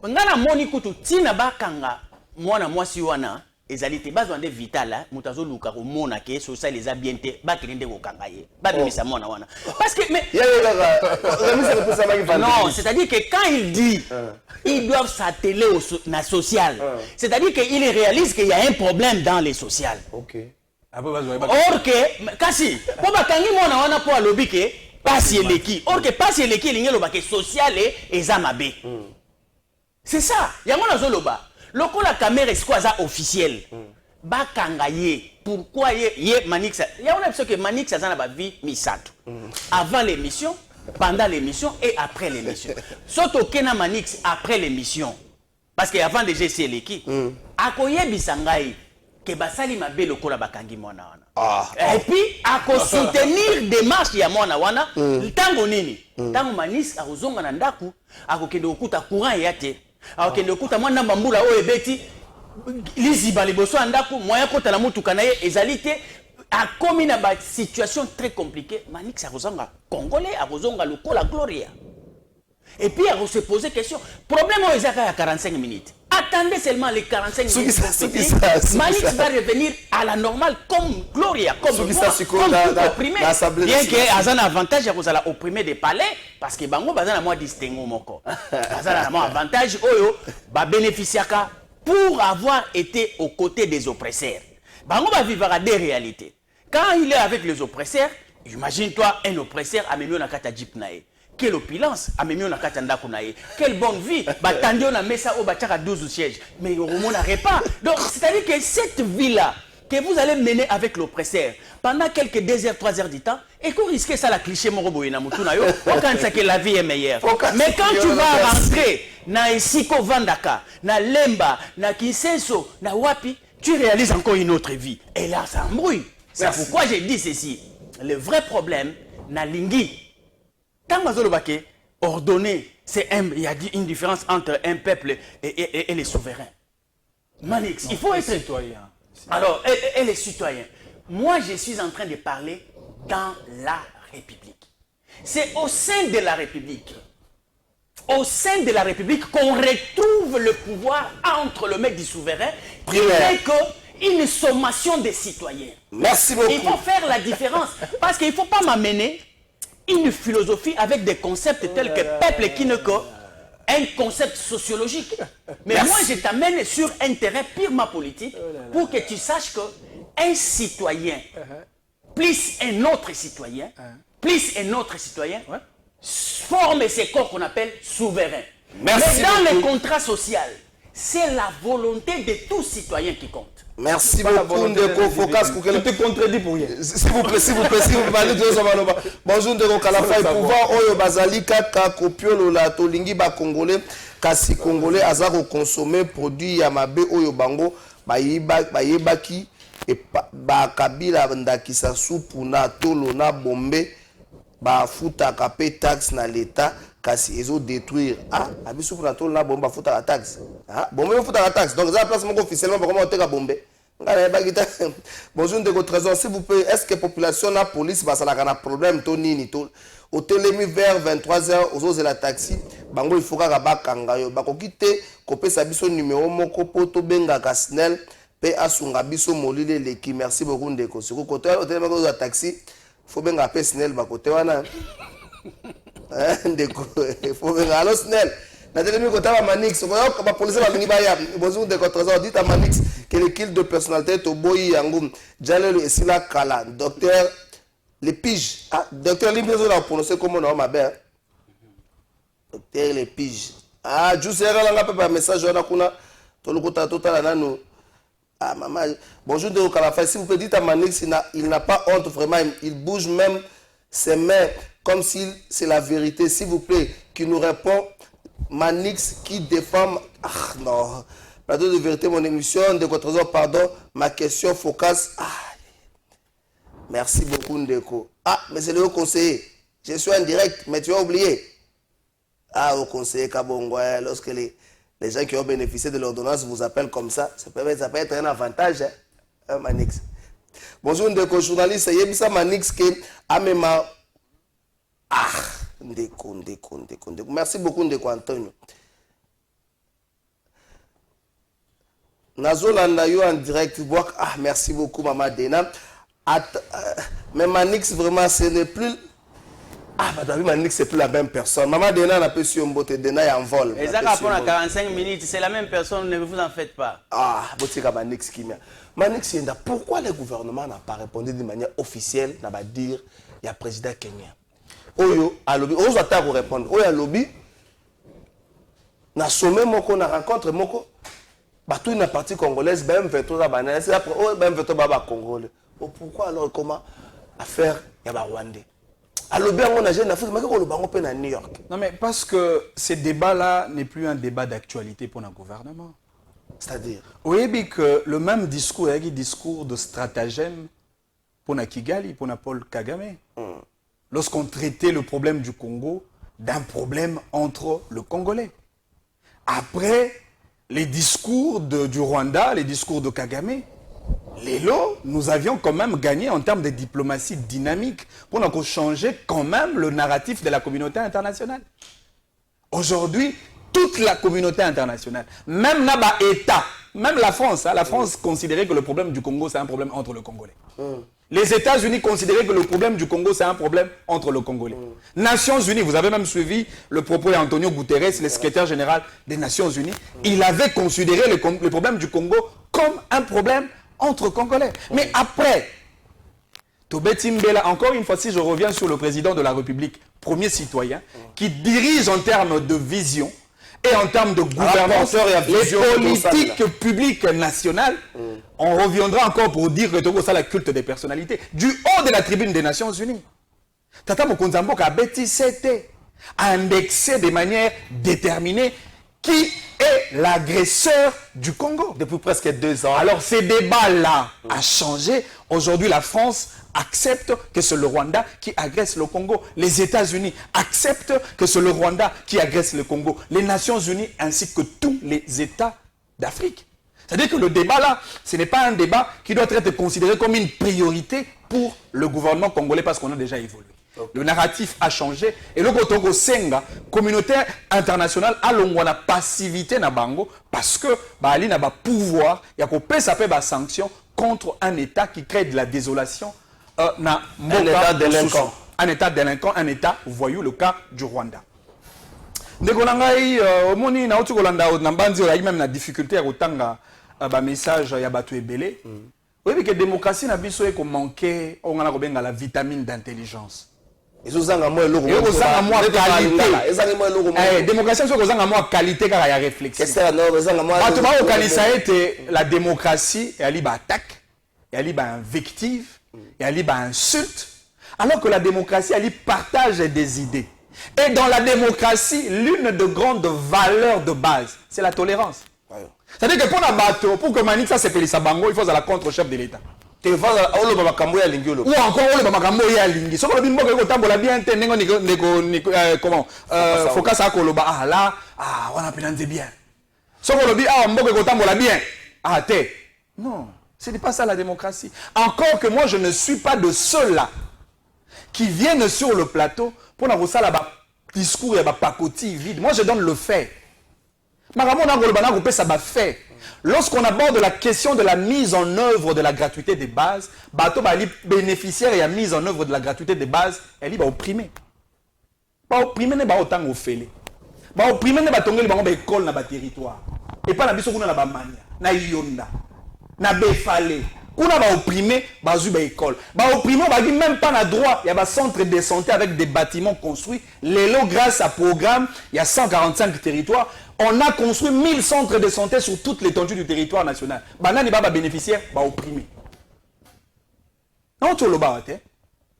on a moni kutu tina bakanga mwana mwasi wana ezalite bazwa nde vital mutazo luka ko mona ke social les abiente bakende ko kangaye babimisa mwana wana parce que mais non, c'est-à-dire que quand il dit ils doivent s'atteler au social, c'est-à-dire qu'il réalise qu'il y a un problème dans les sociales. OK. Or que kasi po bakangi mwana wana po alobi ke pasi eleki. Or que pasi eleki lingelo ba ke social et zamabe. C'est ça. Yango na zoloba. Loko la caméra est quoi ça officiel. Ba kangaye. Pourquoi ye Manix? Il y a une que Manix a ba vie misato. Avant l'émission, pendant l'émission et après l'émission. Soto kena Manix après l'émission. Parce que avant déjà c'est eleki. Akoye bisangai que basali mabe lokola bakangi mwana wana. Et puis à soutenir démarche ya mwana wana tango nini tango Manis akozonga na ndaku akokende okuta courant yate akokende okuta mwana mbambula oyo ebeti liziba liboso ndaku moya kota na mutuka na ye ezalite akomi na ba situation très compliquée. Manix akozonga congolais akozonga lokola Gloria. Et puis à se poser question problème au ezaka ya 45 minutes. Attendez seulement les 45 minutes. Manix va revenir à la normale comme Gloria, comme moi, comme tout opprimé. Bien que Azan a avantage à opprimer des palais, parce que Bango Bazan a moins distingué moko. Azan a moins avantage, Oyo, va bénéficier pour avoir été aux côtés des oppresseurs. Bango va vivre à des réalités. Quand il est avec les oppresseurs, imagine-toi un oppresseur à Memio Nakata Jipnae. Quelle opulence, quelle bonne vie. On a mis ça au 12 sièges. Mais au moment n'arrête pas. Donc, c'est-à-dire que cette vie-là, que vous allez mener avec l'oppresseur, pendant quelques 2 heures, 3 heures du temps, et qu'on risque ça, la cliché, on pense que la vie est meilleure. Mais quand tu vas rentrer dans Esiko Vandaka, dans Lemba, dans Kinsenso, dans Wapi, tu réalises encore une autre vie. Et là, ça embrouille. C'est pourquoi j'ai dit ceci. Le vrai problème, dans Lingui, tant que ordonné, il y a une différence entre un peuple et les souverains. Manix, il faut être citoyen. Alors, et les citoyens. Moi, je suis en train de parler dans la République. C'est au sein de la République. Au sein de la République qu'on retrouve le pouvoir entre le maître du souverain et une sommation des citoyens. Merci beaucoup. Il faut faire la différence. Parce qu'il ne faut pas m'amener une philosophie avec des concepts tels que peuple qui ne que un concept sociologique. Mais moi, je t'amène sur un terrain purement politique pour que tu saches qu'un citoyen, plus un autre citoyen, forme ces corps qu'on appelle souverains. Mais dans le contrat social, c'est la volonté de tout citoyen qui compte. Merci beaucoup, Ndeko Focus. Tu te contredis pour rien. S'il vous plaît, bonjour, Ndeko Kalafai. Pouvoir Oyo Bazali Kaka Kopiolo la Tolingi ba Congolais, kasi Congolais azako consommer produit Yamabe Oyo Bango, Bayebaki, et Bakabila Ndakisa Soupu na Tolo na Bombe, Bafuta Kapé taxe na l'État. Kasi ils ont détruire abiso pour la tôle na bomba futa la taxe bombe futa la taxe donc ça place mon officiellement comment on te ka bombe ngala ba kita bonjour de trésor s'il vous plaît est-ce que population na police ba sala kana problème to nini to au télémi vers 23h aux autres la taxi bango il faut ka ba kanga yo ba ko kité kopesa biso numéro moko poto benga kasnel pe asunga biso molile leki merci beaucoup ndeko siko côté au télémi ko la taxi faut benga personnel ba côté wana ndeko faut venir alors snell na telemi ko taba manix ko ba police ba ngi ba ya bonjour de trésor dit à manix que le kill de personnalité to boyi yango jalelo esila kala docteur Lepige docteur Lepige la prononcer comme on ma belle docteur Lepige juste era nga pa message wana kuna to lokota totala nanu maman bonjour de Kalafai s'il vous plaît dites à manix il n'a pas honte vraiment il bouge même ses mains comme si c'est la vérité, s'il vous plaît, qui nous répond, Manix qui défend, non, plateau de vérité, mon émission, de trésor, pardon, ma question focus, merci beaucoup Ndeko, mais c'est le haut conseiller, je suis en direct, mais tu as oublié, au conseiller Kabongo, lorsque les gens qui ont bénéficié de l'ordonnance vous appellent comme ça peut être un avantage, Manix. Bonjour Ndeko, journaliste, Yebisa Manix qui a même Ndeko. Merci beaucoup Ndeko Antonio. Nazolanda yo en direct. Merci beaucoup Maman Dena. Mais Manix vraiment ce n'est plus Manix c'est plus la même personne. Maman Dena n'a pas su un beauté Dena est en vol. Et ça répond à 45 minutes, c'est la même personne, ne vous en faites pas. Botika Manix qui m'a. Manix pourquoi le gouvernement n'a pas répondu de manière officielle, n'a pas dire il y a président kenyan. Oyo alobi ozo atako répondre oyo alobi na sommet moko na rencontre moko batou na partie congolaise même veto za banana c'est après oh même veto baba congolais pourquoi alors comment affaire ya ba rwandais alobi ngo na jeune afrique makoko lo bango pe na New York. Non mais parce que ce débat là n'est plus un débat d'actualité pour le gouvernement, c'est-à-dire oui que le même discours est un discours de stratagème pour na Kigali pour na Paul Kagame. Lorsqu'on traitait le problème du Congo d'un problème entre le Congolais. Après les discours du Rwanda, les discours de Kagame, nous avions quand même gagné en termes de diplomatie dynamique pour nous changer quand même le narratif de la communauté internationale. Aujourd'hui, toute la communauté internationale, même l'État, même la France considérait que le problème du Congo c'est un problème entre le Congolais. Les États-Unis considéraient que le problème du Congo, c'est un problème entre le Congolais. Nations Unies, vous avez même suivi le propos d'Antonio Guterres, le secrétaire général des Nations Unies. Il avait considéré le problème du Congo comme un problème entre Congolais. Mais après, Tobeti Mbela, encore une fois, si je reviens sur le président de la République, premier citoyen, qui dirige en termes de vision, et en termes de gouvernance, les politiques publiques nationales, on reviendra encore pour dire que c'est la culte des personnalités. Du haut de la tribune des Nations Unies, Tata Mokonzambo a indexé de manière déterminée qui est l'agresseur du Congo. Depuis presque 2 ans. Alors ces débats-là ont changé. Aujourd'hui, la France accepte que c'est le Rwanda qui agresse le Congo. Les États-Unis acceptent que c'est le Rwanda qui agresse le Congo. Les Nations Unies ainsi que tous les États d'Afrique. C'est-à-dire que le débat là, ce n'est pas un débat qui doit être considéré comme une priorité pour le gouvernement congolais parce qu'on a déjà évolué. Le narratif a changé et le Kotongo Senga, communauté internationale, a la passivité na bango parce que Bali n'a pas pouvoir, il y a des sanctions contre un État qui crée de la désolation. Un État délinquant. Un État délinquant, un État voyou, le cas du Rwanda. Ndekonangai omoni na otukolanda na banzi oyi même na difficulté à otanga ba message ya batu ebele. Oui que démocratie na biso e ko manquer on ngana ko benga la vitamine d'intelligence. ezozanga mo eloko ekozanga mwa qualité ezanga mo eloko démocratie soki kozanga mwa qualité kaka ya réflexion qu'est-ce que ezanga mo bato bakokanisa ete la démocratie eyali baattaque eyali bainvective eyali bainsulte alors que la démocratie eyali partage des idées. Et dans la démocratie, l'une de grandes valeurs de base, c'est la tolérance. C'est-à-dire que pour la bateau, pour que Manix ça s'appelle Sabango, il faut la contre-chef de l'État. Ou encore, on le makambo ya lingi. So ko bimbo ko tambola bien te comment focus à koloba ah là on a pénalisé bien. So ko lobi ah mbo ko tambola bien. Ah te. Non, ce n'est pas ça la démocratie. Encore que moi je ne suis pas de ceux-là qui viennent sur le plateau pour avoir ça là-bas discours et bah pacotille vide. Moi je donne le fait. Lorsqu'on aborde la question de la mise en œuvre de la gratuité des bases, bateau bénéficiaire et la mise en œuvre de la gratuité des bases, elle est opprimée. Pas opprimée, n'est pas autant offélé. Pas opprimée, n'est pas tombé dans l'école dans le territoire. Et pas la biso kuna la bamania, na yonda, na befale. Kuna ba opprimé, ba zu ba école. Ba opprimé, ba dit même pas na droit. Il y a un centre de santé avec des bâtiments construits. L'élo grâce à programme, il y a 145 territoires. On a construit 1000 centres de santé sur toute l'étendue du territoire national. Banani baba bénéficiaire, ba opprimé. Non tu le barate.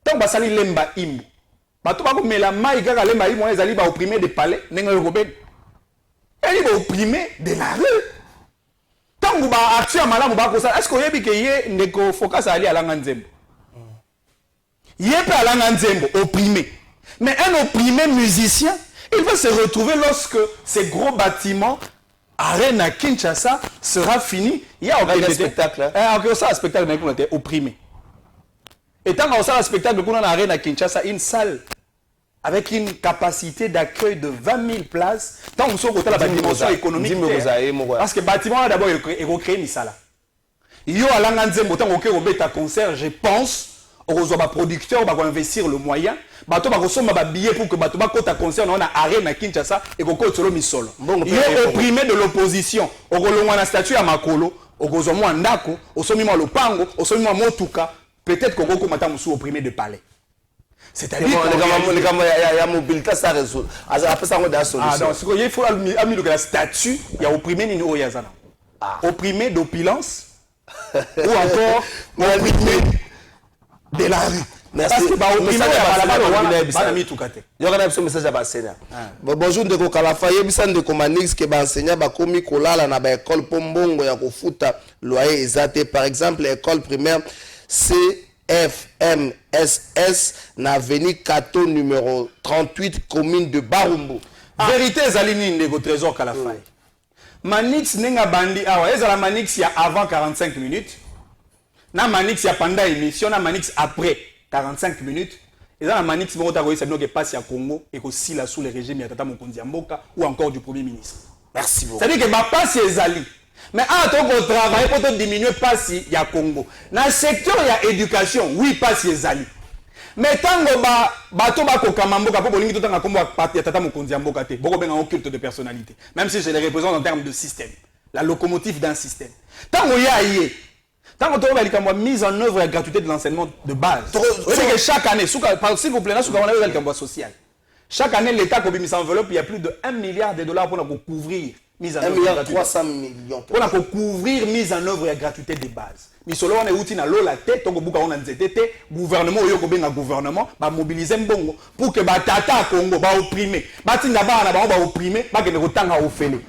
Tant ba sali lemba imbu. Ba to ba ko mela mai kaka lemba imbu, ezali ba opprimé des palais, nenga ko ben. Elle ba opprimé de la rue. Tant que ba action malamu ba ko ça, est-ce que yebi ke ye ndeko focus ali alanga nzembo? Yepe alanga nzembo opprimé. Mais un opprimé musicien, il va se retrouver lorsque ces gros bâtiments, Arena Kinshasa, sera fini. Il y a un spectacle. Il y a un spectacle, mais on était opprimé. Et tant qu'on a un spectacle, on a Arena Kinshasa, une salle avec une capacité d'accueil de 20 000 places. Tant qu'on a la dimension économique. Parce que le bâtiment, d'abord, il a créé une salle. Il y a un concert, je pense. On va producteur, on va investir le moyen. Bato va consommer des billets pour que bato va côté concert on a Arena Kinshasa et qu'on côté solo misolo. Il est opprimé de l'opposition. On a un statut à Makolo, on a un ndako, on a un lopango, on a un motuka. Peut-être qu'on va commenter musu opprimé de palais. C'est-à-dire que il y a mobilité ça résout. Après ça on a solution. Ah non, il faut amener le statut, il y a opprimé ni no yazana. Opprimé d'opulence ou encore opprimé de la rue. Merci. Parce que bonjour ndeko Kalafa yebisa ndeko Manix ke ba enseignant ba komi kolala na ba école pombongo ya kofuta loyer ezate par exemple école primaire CFMSS na avenue Kato numéro 38 commune de Barumbu. Vérité ezalini ndeko Trésor Kalafa. Manix nenga bandi awa ezala Manix ya avant 45 minutes. Na Manix ya pendant émission na Manix après 45 minutes. Et dans la Manix, il y a passe à Congo et aussi là sous le régime de Tata Mokonzi Mboka ou encore du Premier ministre. Merci beaucoup. C'est-à-dire que ma passe est ali. Mais à ton travail pour diminuer passe il y a Congo. Dans le secteur il y a éducation, oui passe est ali. Mais tant que bato ba ko kamamboka pour bolingi tout temps comme parti Tata Mokonzi Mboka te, boko benga un culte de personnalité. Même si je les représente en termes de système, la locomotive d'un système. Tant que y a tant que tu as mise en œuvre la gratuité de l'enseignement de base, c'est que chaque année, s'il vous plaît, chaque année, l'État a mis en enveloppe, il y a plus de 1 milliard de dollars pour couvrir mise en œuvre. 1 milliard 300 millions. Pour couvrir mise en œuvre la gratuité des bases. Mais solo on est outil na lola tête, donc buka on a nzete gouvernement yo ko benga gouvernement ba mobiliser mbongo pour que ba tata Congo ba opprimer. Ba tinda ba na ba opprimer, ba ke ko tanga ofele.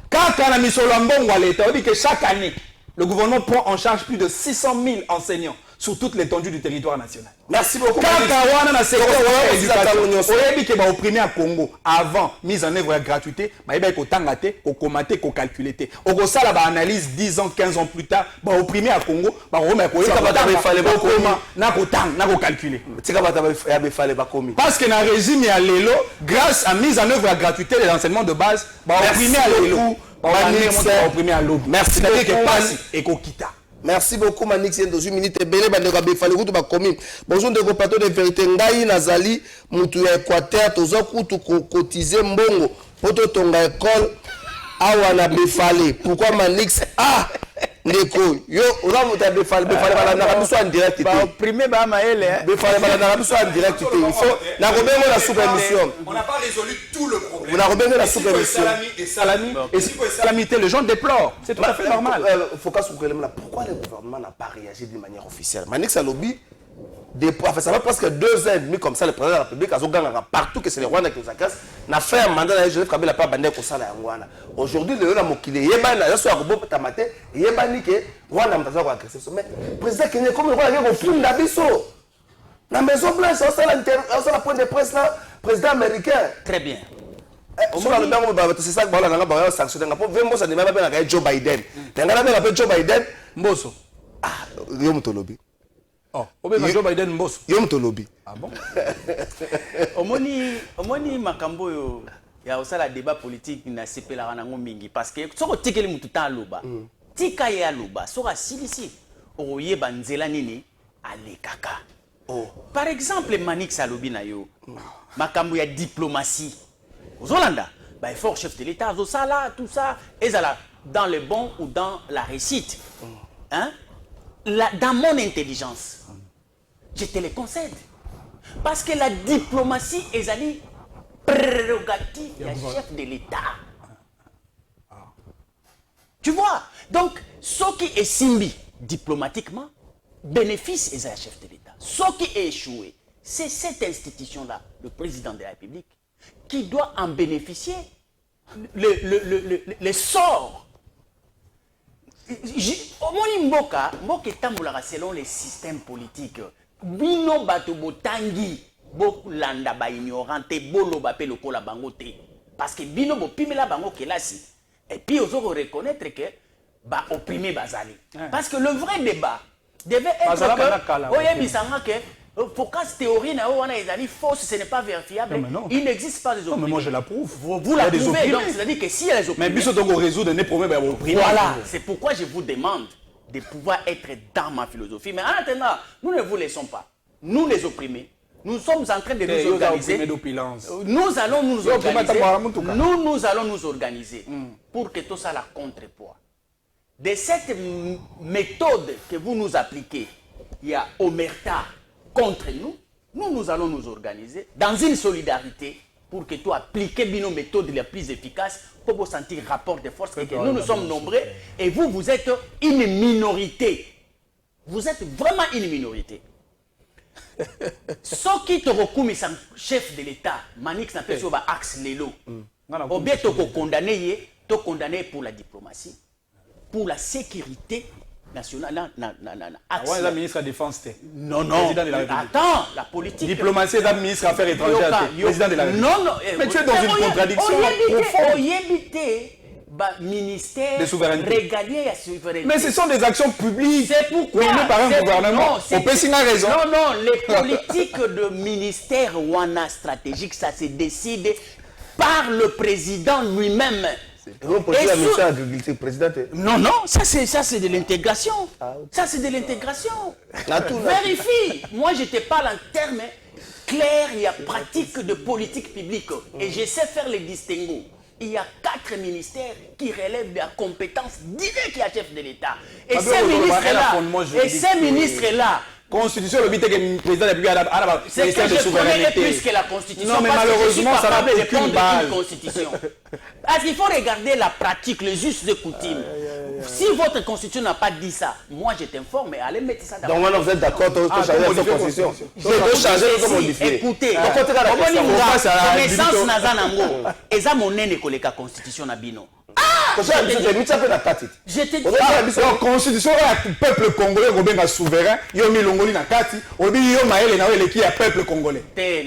Kaka na misolo mbongo à l'État, on dit que chaque année le gouvernement prend en charge plus de 600 000 enseignants sur toute l'étendue du territoire national. Merci beaucoup. Quand on a secteur éducation, on opprimé à Congo avant mise en œuvre la gratuité, il y a tangate, on commenter, on calculer. On ça la analyse 10 ans, 15 ans plus tard, on opprimé à Congo, on calculer. Parce que dans le régime il y a l'élo, grâce à mise en œuvre la gratuité de l'enseignement de base, on opprimé à l'élo. Merci beaucoup. Merci beaucoup Manix dans une minute belé bande ko befale kutu ba komi. Bonjour ndeko plateau de vérité ngai nazali mutu ya Équateur tozo kutu cotiser mbongo poto tonga école awa na befale. Pourquoi Manix ndeko yo oza moto befale balandaka biso en direct te opprimé bamaele befale balandaka biso en direct te il faut nakobengo na soupe émission on n'a pas résolu tout le problème. nakobengo na soupe émission Et salami, et si vous salamité, les gens déplorent. C'est tout à fait normal. Faut qu'à souper pourquoi le gouvernement n'a pas réagi d'une manière officielle? Manix Salobi, ça va presque 2 ans et demi comme ça, le président de la République a gagné partout que c'est le Rwanda qui nous agace. N'a fait un mandat de Joseph Kabila pas bandé pour ça la Rwanda. Aujourd'hui, le Mokile, Yébana, là, sur Robo Tamate, Yébani, Rwanda m'a fait agresser. Mais le président Kenya, comme le Rwanda, il a fait un d'abisso. La Maison Blanche, c'est la point de presse là, président américain. Très bien. C'est ça que je vais sanctionner. Je vais appeler Joe Biden. Je vais appeler Joe Biden. Mbosso. Ah, Yom Tolobi. Oh, Joe Biden Mbosso. Yom Tolobi. Ah bon? Omoni makambo yo ya osala débat politique na sepela nango mingi parce que soko tikeli mutu ta loba. Tika ya loba soko silisi oyeba nzela nini alekaka. Oh. Par exemple Manix alobi na yo makambo ya diplomatie. Aux Hollandais, bah, il faut chef de l'État, là, tout ça, et ça là, dans le bon ou dans la réussite. Hein? Dans mon intelligence, je te le concède. Parce que la diplomatie est une prérogative du chef de l'État. Tu vois? Donc, ce qui est simbi diplomatiquement, bénéfice est un chef de l'État. Ce qui est échoué, c'est cette institution-là, le président de la République, qui doit en bénéficier le sort. Omoni mboka tamboulaka selon les systèmes politiques. Bino bato botangi bo landa ba ignorante bolo ba pe lokola bango te. Parce que bino bo pimela bango kelasi. Et puis ozo reconnaître que ba opprimé bazali. Parce que le vrai débat devait être que oyebisanga que Focus théorie na wana ezali fausse, ce n'est pas vérifiable. Non, il n'existe pas des opprimés. Non, mais moi je l'approuve. Vous la prouvez, donc c'est-à-dire que si les opprimés... Mais biso donc résoudre des problèmes à opprimés. Voilà, c'est pourquoi je vous demande de pouvoir être dans ma philosophie. Mais en attendant, nous ne vous laissons pas. Nous les opprimés, nous sommes en train de nous organiser. Nous allons nous organiser. Nous allons nous organiser pour que tout ça la contrepoids. De cette méthode que vous nous appliquez, il y a omerta contre nous, nous allons nous organiser dans une solidarité pour que tu appliques nos méthodes les plus efficaces pour vous sentir rapport de force. Et que nous sommes nombreux et vous êtes une minorité. Vous êtes vraiment une minorité. Ce qui te recommande, c'est un chef de l'État, Manix n'a pas sur axe Lelo. Au bien, tu es condamné pour la diplomatie, pour la sécurité nationale. Ouais, la ministre de la Défense. Non, non. Attends, la politique. Diplomatie, la ministre des Affaires étrangères. Président de la République. Non, non. Mais tu es dans une contradiction profonde. Ministère de souveraineté. Régalien et souveraineté. Mais ce sont des actions publiques. C'est pourquoi. Menées par un gouvernement. On peut signer raison. Non, non. Les politiques de ministère Wana stratégique, ça se décide par le président lui-même. Non, non, ça c'est de l'intégration. Ça c'est de l'intégration. Vérifie. Moi je te parle en termes clairs, il y a pratique de politique publique. Et je sais faire les distinguos. Il y a 4 ministères qui relèvent de la compétence directe à chef de l'État. Et ces ministres-là, Constitution, le but est que le président de la République c'est que je connais plus que la Constitution. Non, mais malheureusement, ça n'a aucune base. Constitution. Parce qu'il faut regarder la pratique, les us de coutume. Si votre Constitution n'a pas dit ça, moi je t'informe, mais allez mettre ça dans. Donc maintenant vous êtes d'accord, tu changer la Constitution. Écoutez, connaissance n'a pas d'ango. Et ça, mon nez n'est pas la Constitution na bino. Je te dis la constitution du peuple congolais est souverain. Il y a milongoli na kati, obi yo maele na wele qui est peuple congolais. Mais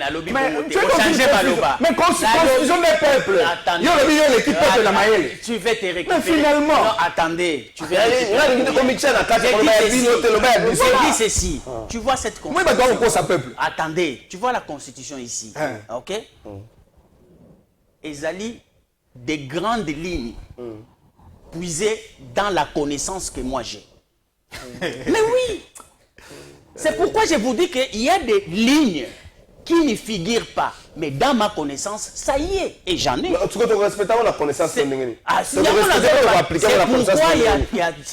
constitution des peuples. Yo le yo l'équipe peuple na maele. Tu vas te récupérer. Mais finalement, non, attendez, tu vas je dis ceci. Tu vois cette constitution. Attendez, tu vois la constitution ici. OK? Ezali des grandes lignes puisées dans la connaissance que moi j'ai. Mais oui, c'est pourquoi je vous dis qu'il y a des lignes qui ne figurent pas. Mais dans ma connaissance, ça y est, et j'en ai. En tout cas, tu respectes la connaissance. C'est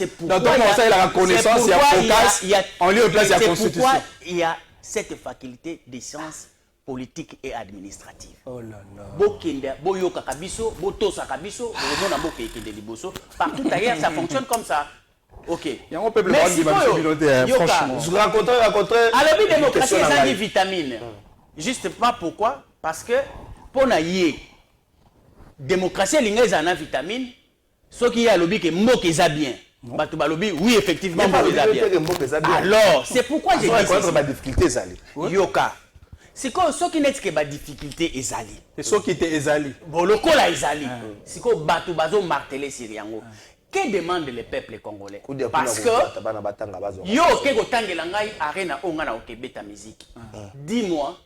pourquoi dans ton conseil, la reconnaissance, il y a Focas, en lieu et place, il y a Constitution. Pourquoi il y a cette faculté des sciences politiques et administratives. Oh là là. Partout ailleurs, ça fonctionne comme ça. Ok. Il y a un peuple Mais qui va franchement. Je rencontre. Alors, la démocratie, ça des vitamines. Juste pas pourquoi? Parce que pour la démocratie, il y a une vitamine. Ce qui y a lobby que mot qui est bien. Oui, effectivement, mot qui est bien. Alors, c'est pourquoi j'ai dit ma difficulté, ça. Yoka. C'est quoi ce qui n'est que difficulté ezali. C'est ce qui était ezali. Bon, le col a ezali. C'est quoi batu bazo martelé Syriango. Que demande le peuple congolais? Parce que yo ke kotangela ngai arena onga na okebeta musique. Dis-moi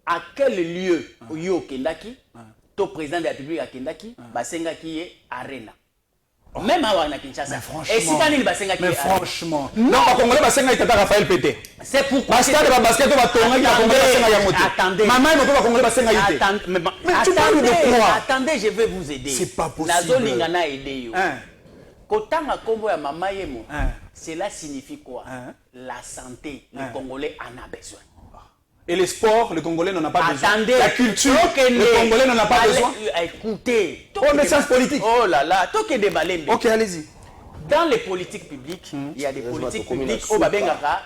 à quel lieu yo kendaki, to président de la République a kendaki, basenga ki est arena. Même à Kinshasa. Et si Daniel Basenga qui mais franchement. Non, les Congolais Basenga ils Raphaël Pété. C'est pourquoi. Parce que le basket va tourner à Congolais Basenga Yamote. Attendez. Maman il ne peut pas Congolais Basenga Yité. Mais tu parles de quoi? Attendez, je vais vous aider. C'est pas possible. Nazo lingana aider yo. Kotanga kombo ya mama yemo. Cela signifie quoi? La santé, les Congolais en a besoin. Et les sports, les Congolais n'en ont pas besoin. Attendez, la culture, les Congolais n'en ont pas besoin. Écoutez. Oh, mais sciences politiques. Oh là là, tout est déballé. Ok, allez-y. Dans les politiques publiques, il y a des politiques publiques au Babengaka,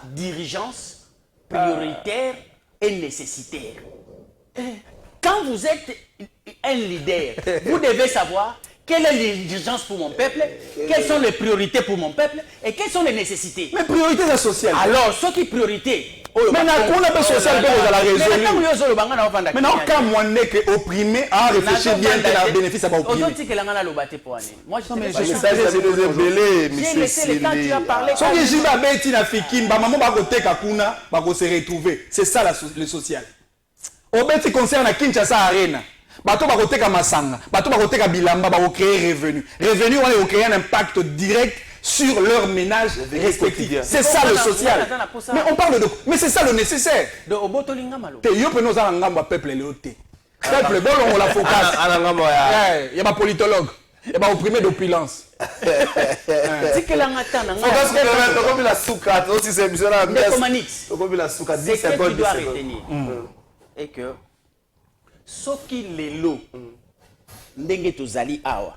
dirigeance prioritaire et nécessitaire. Quand vous êtes un leader, vous devez savoir quelle est l'urgence pour mon peuple, quelles sont les priorités pour mon peuple et quelles sont les nécessités. Mais priorité c'est sociale. Alors, ce qui est priorité. Mais on a besoin social pour la résoudre. Mais non, quand moi n'est que opprimé, à réfléchir bien que le bénéfice à pas opprimer. Moi, je j'ai laissé le temps, tu as parlé. Si je suis bête, na fikin, ba maman ba côté kakuna, ba ko se retrouver. C'est ça le social. Au bête concerne à Kinshasa Arena. Bato ba côté ka Masanga, bato ba côté ka Bilamba ba créer revenu. Revenu on va créer un impact direct sur leur ménage respectif. C'est ça le social. Mais on parle de... Mais c'est ça le nécessaire. De Obotolinga malo. Te yo peno za ngamba peuple léoté. Peuple bon on la focus. Il y a pas politologue. Il y a pas opprimé d'opulence. Tikelanga tana. Parce que comme la souka, aussi c'est mission là. Comme la souka 10 secondes. secondes. Tu dois retenir et que ce qui les lots ndenge tozali awa.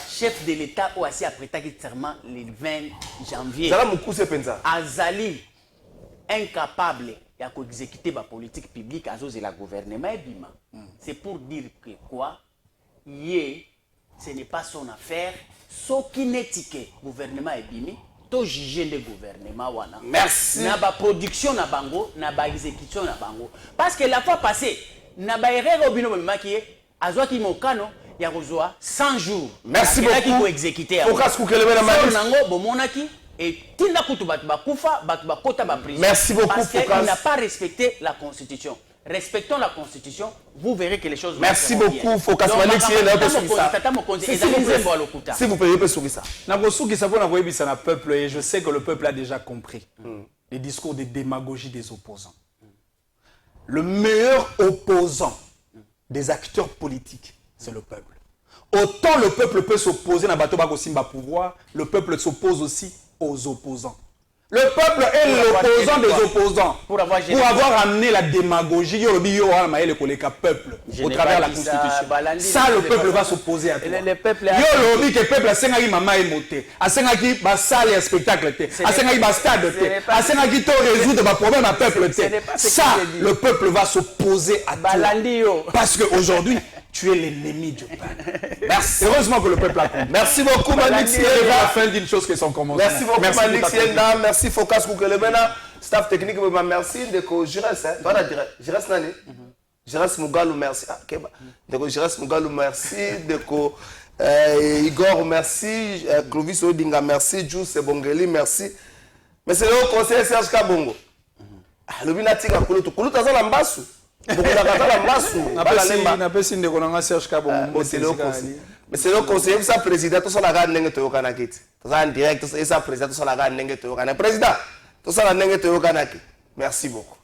Chef de l'État ou assis après serment le 20 janvier. Azali incapable d'exécuter la politique publique à cause de la gouvernement. C'est pour dire que quoi? Ce n'est pas son affaire. Ce qui n'est que le gouvernement est bimi, to juger le gouvernement. Merci. Na ba production na bango, na ba exécution na bango. Parce que la fois passée, na ba erreur au bino qui est azwa ki mokano. Il y a 100 jours. Merci beaucoup. Il faut exécuter. Merci beaucoup. Parce qu'il n'a pas respecté la Constitution. Respectons la Constitution, vous verrez que les choses vont Merci beaucoup. Focas Malik, si vous pouvez sourire ça. Peuple et je sais que le peuple a déjà compris les discours de démagogie des opposants. Le meilleur opposant des acteurs politiques, c'est le peuple. Autant le peuple peut s'opposer à Batoba Simba pouvoir, le peuple s'oppose aussi aux opposants. Le peuple est l'opposant des opposants. Pour avoir amené la démagogie, peuple au travers de la Constitution. Ça, le peuple va s'opposer à toi. Le peuple a sengi mama emote, a sengi ba salle et spectacle te, a sengi ba stade te, a sengi to résoudre ba problème à peuple te. Ça, le peuple va s'opposer à toi. Parce qu'aujourd'hui, tu es l'ennemi du peuple. Merci. Heureusement que le peuple a compris. Merci beaucoup, Malik Sienda. La fin d'une chose qui sont commencées. Merci beaucoup, Malik Sienda. Merci, Focas Koukelemena. Staff technique, merci. Je reste. Toi, je reste nani. Je reste Mugalou, merci. Je reste Mugalou, merci. Igor, merci. Clovis Odinga, merci. Juice Bongeli, merci. Mais c'est le conseiller Serge Kabongo. Le binatika Kouloutou. Kouloutou, ça va l'ambassou. Mais c'est le conseiller de sa président, tout ça la gagne de Toyokanaki. Tout ça en direct, tout ça président, tout ça la gagne de Toyokanaki. Président, tout ça la gagne de Toyokanaki. Merci beaucoup.